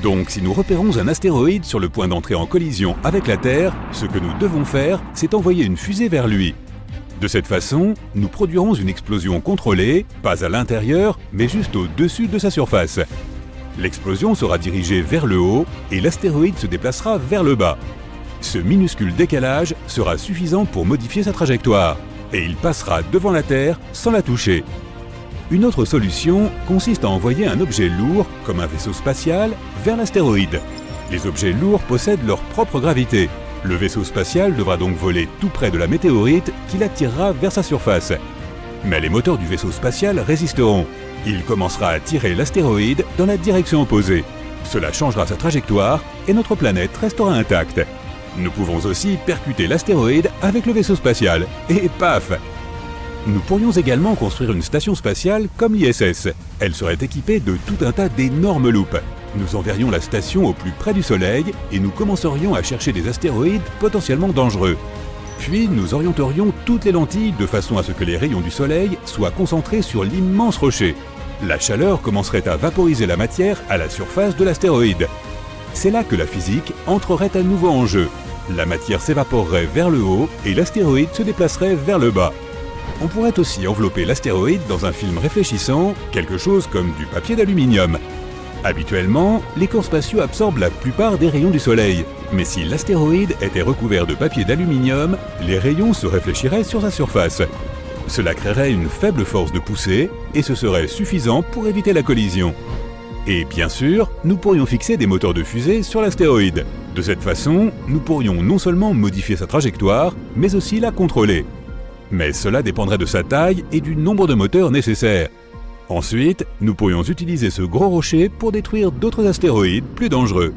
Donc si nous repérons un astéroïde sur le point d'entrer en collision avec la Terre, ce que nous devons faire, c'est envoyer une fusée vers lui. De cette façon, nous produirons une explosion contrôlée, pas à l'intérieur, mais juste au-dessus de sa surface. L'explosion sera dirigée vers le haut et l'astéroïde se déplacera vers le bas. Ce minuscule décalage sera suffisant pour modifier sa trajectoire. Et il passera devant la Terre sans la toucher. Une autre solution consiste à envoyer un objet lourd, comme un vaisseau spatial, vers l'astéroïde. Les objets lourds possèdent leur propre gravité. Le vaisseau spatial devra donc voler tout près de la météorite qui l'attirera vers sa surface. Mais les moteurs du vaisseau spatial résisteront. Il commencera à tirer l'astéroïde dans la direction opposée. Cela changera sa trajectoire et notre planète restera intacte. Nous pouvons aussi percuter l'astéroïde avec le vaisseau spatial, et paf! Nous pourrions également construire une station spatiale comme l'ISS. Elle serait équipée de tout un tas d'énormes loupes. Nous enverrions la station au plus près du Soleil et nous commencerions à chercher des astéroïdes potentiellement dangereux. Puis nous orienterions toutes les lentilles de façon à ce que les rayons du Soleil soient concentrés sur l'immense rocher. La chaleur commencerait à vaporiser la matière à la surface de l'astéroïde. C'est là que la physique entrerait à nouveau en jeu. La matière s'évaporerait vers le haut et l'astéroïde se déplacerait vers le bas. On pourrait aussi envelopper l'astéroïde dans un film réfléchissant, quelque chose comme du papier d'aluminium. Habituellement, les corps spatiaux absorbent la plupart des rayons du Soleil. Mais si l'astéroïde était recouvert de papier d'aluminium, les rayons se réfléchiraient sur sa surface. Cela créerait une faible force de poussée et ce serait suffisant pour éviter la collision. Et bien sûr, nous pourrions fixer des moteurs de fusée sur l'astéroïde. De cette façon, nous pourrions non seulement modifier sa trajectoire, mais aussi la contrôler. Mais cela dépendrait de sa taille et du nombre de moteurs nécessaires. Ensuite, nous pourrions utiliser ce gros rocher pour détruire d'autres astéroïdes plus dangereux.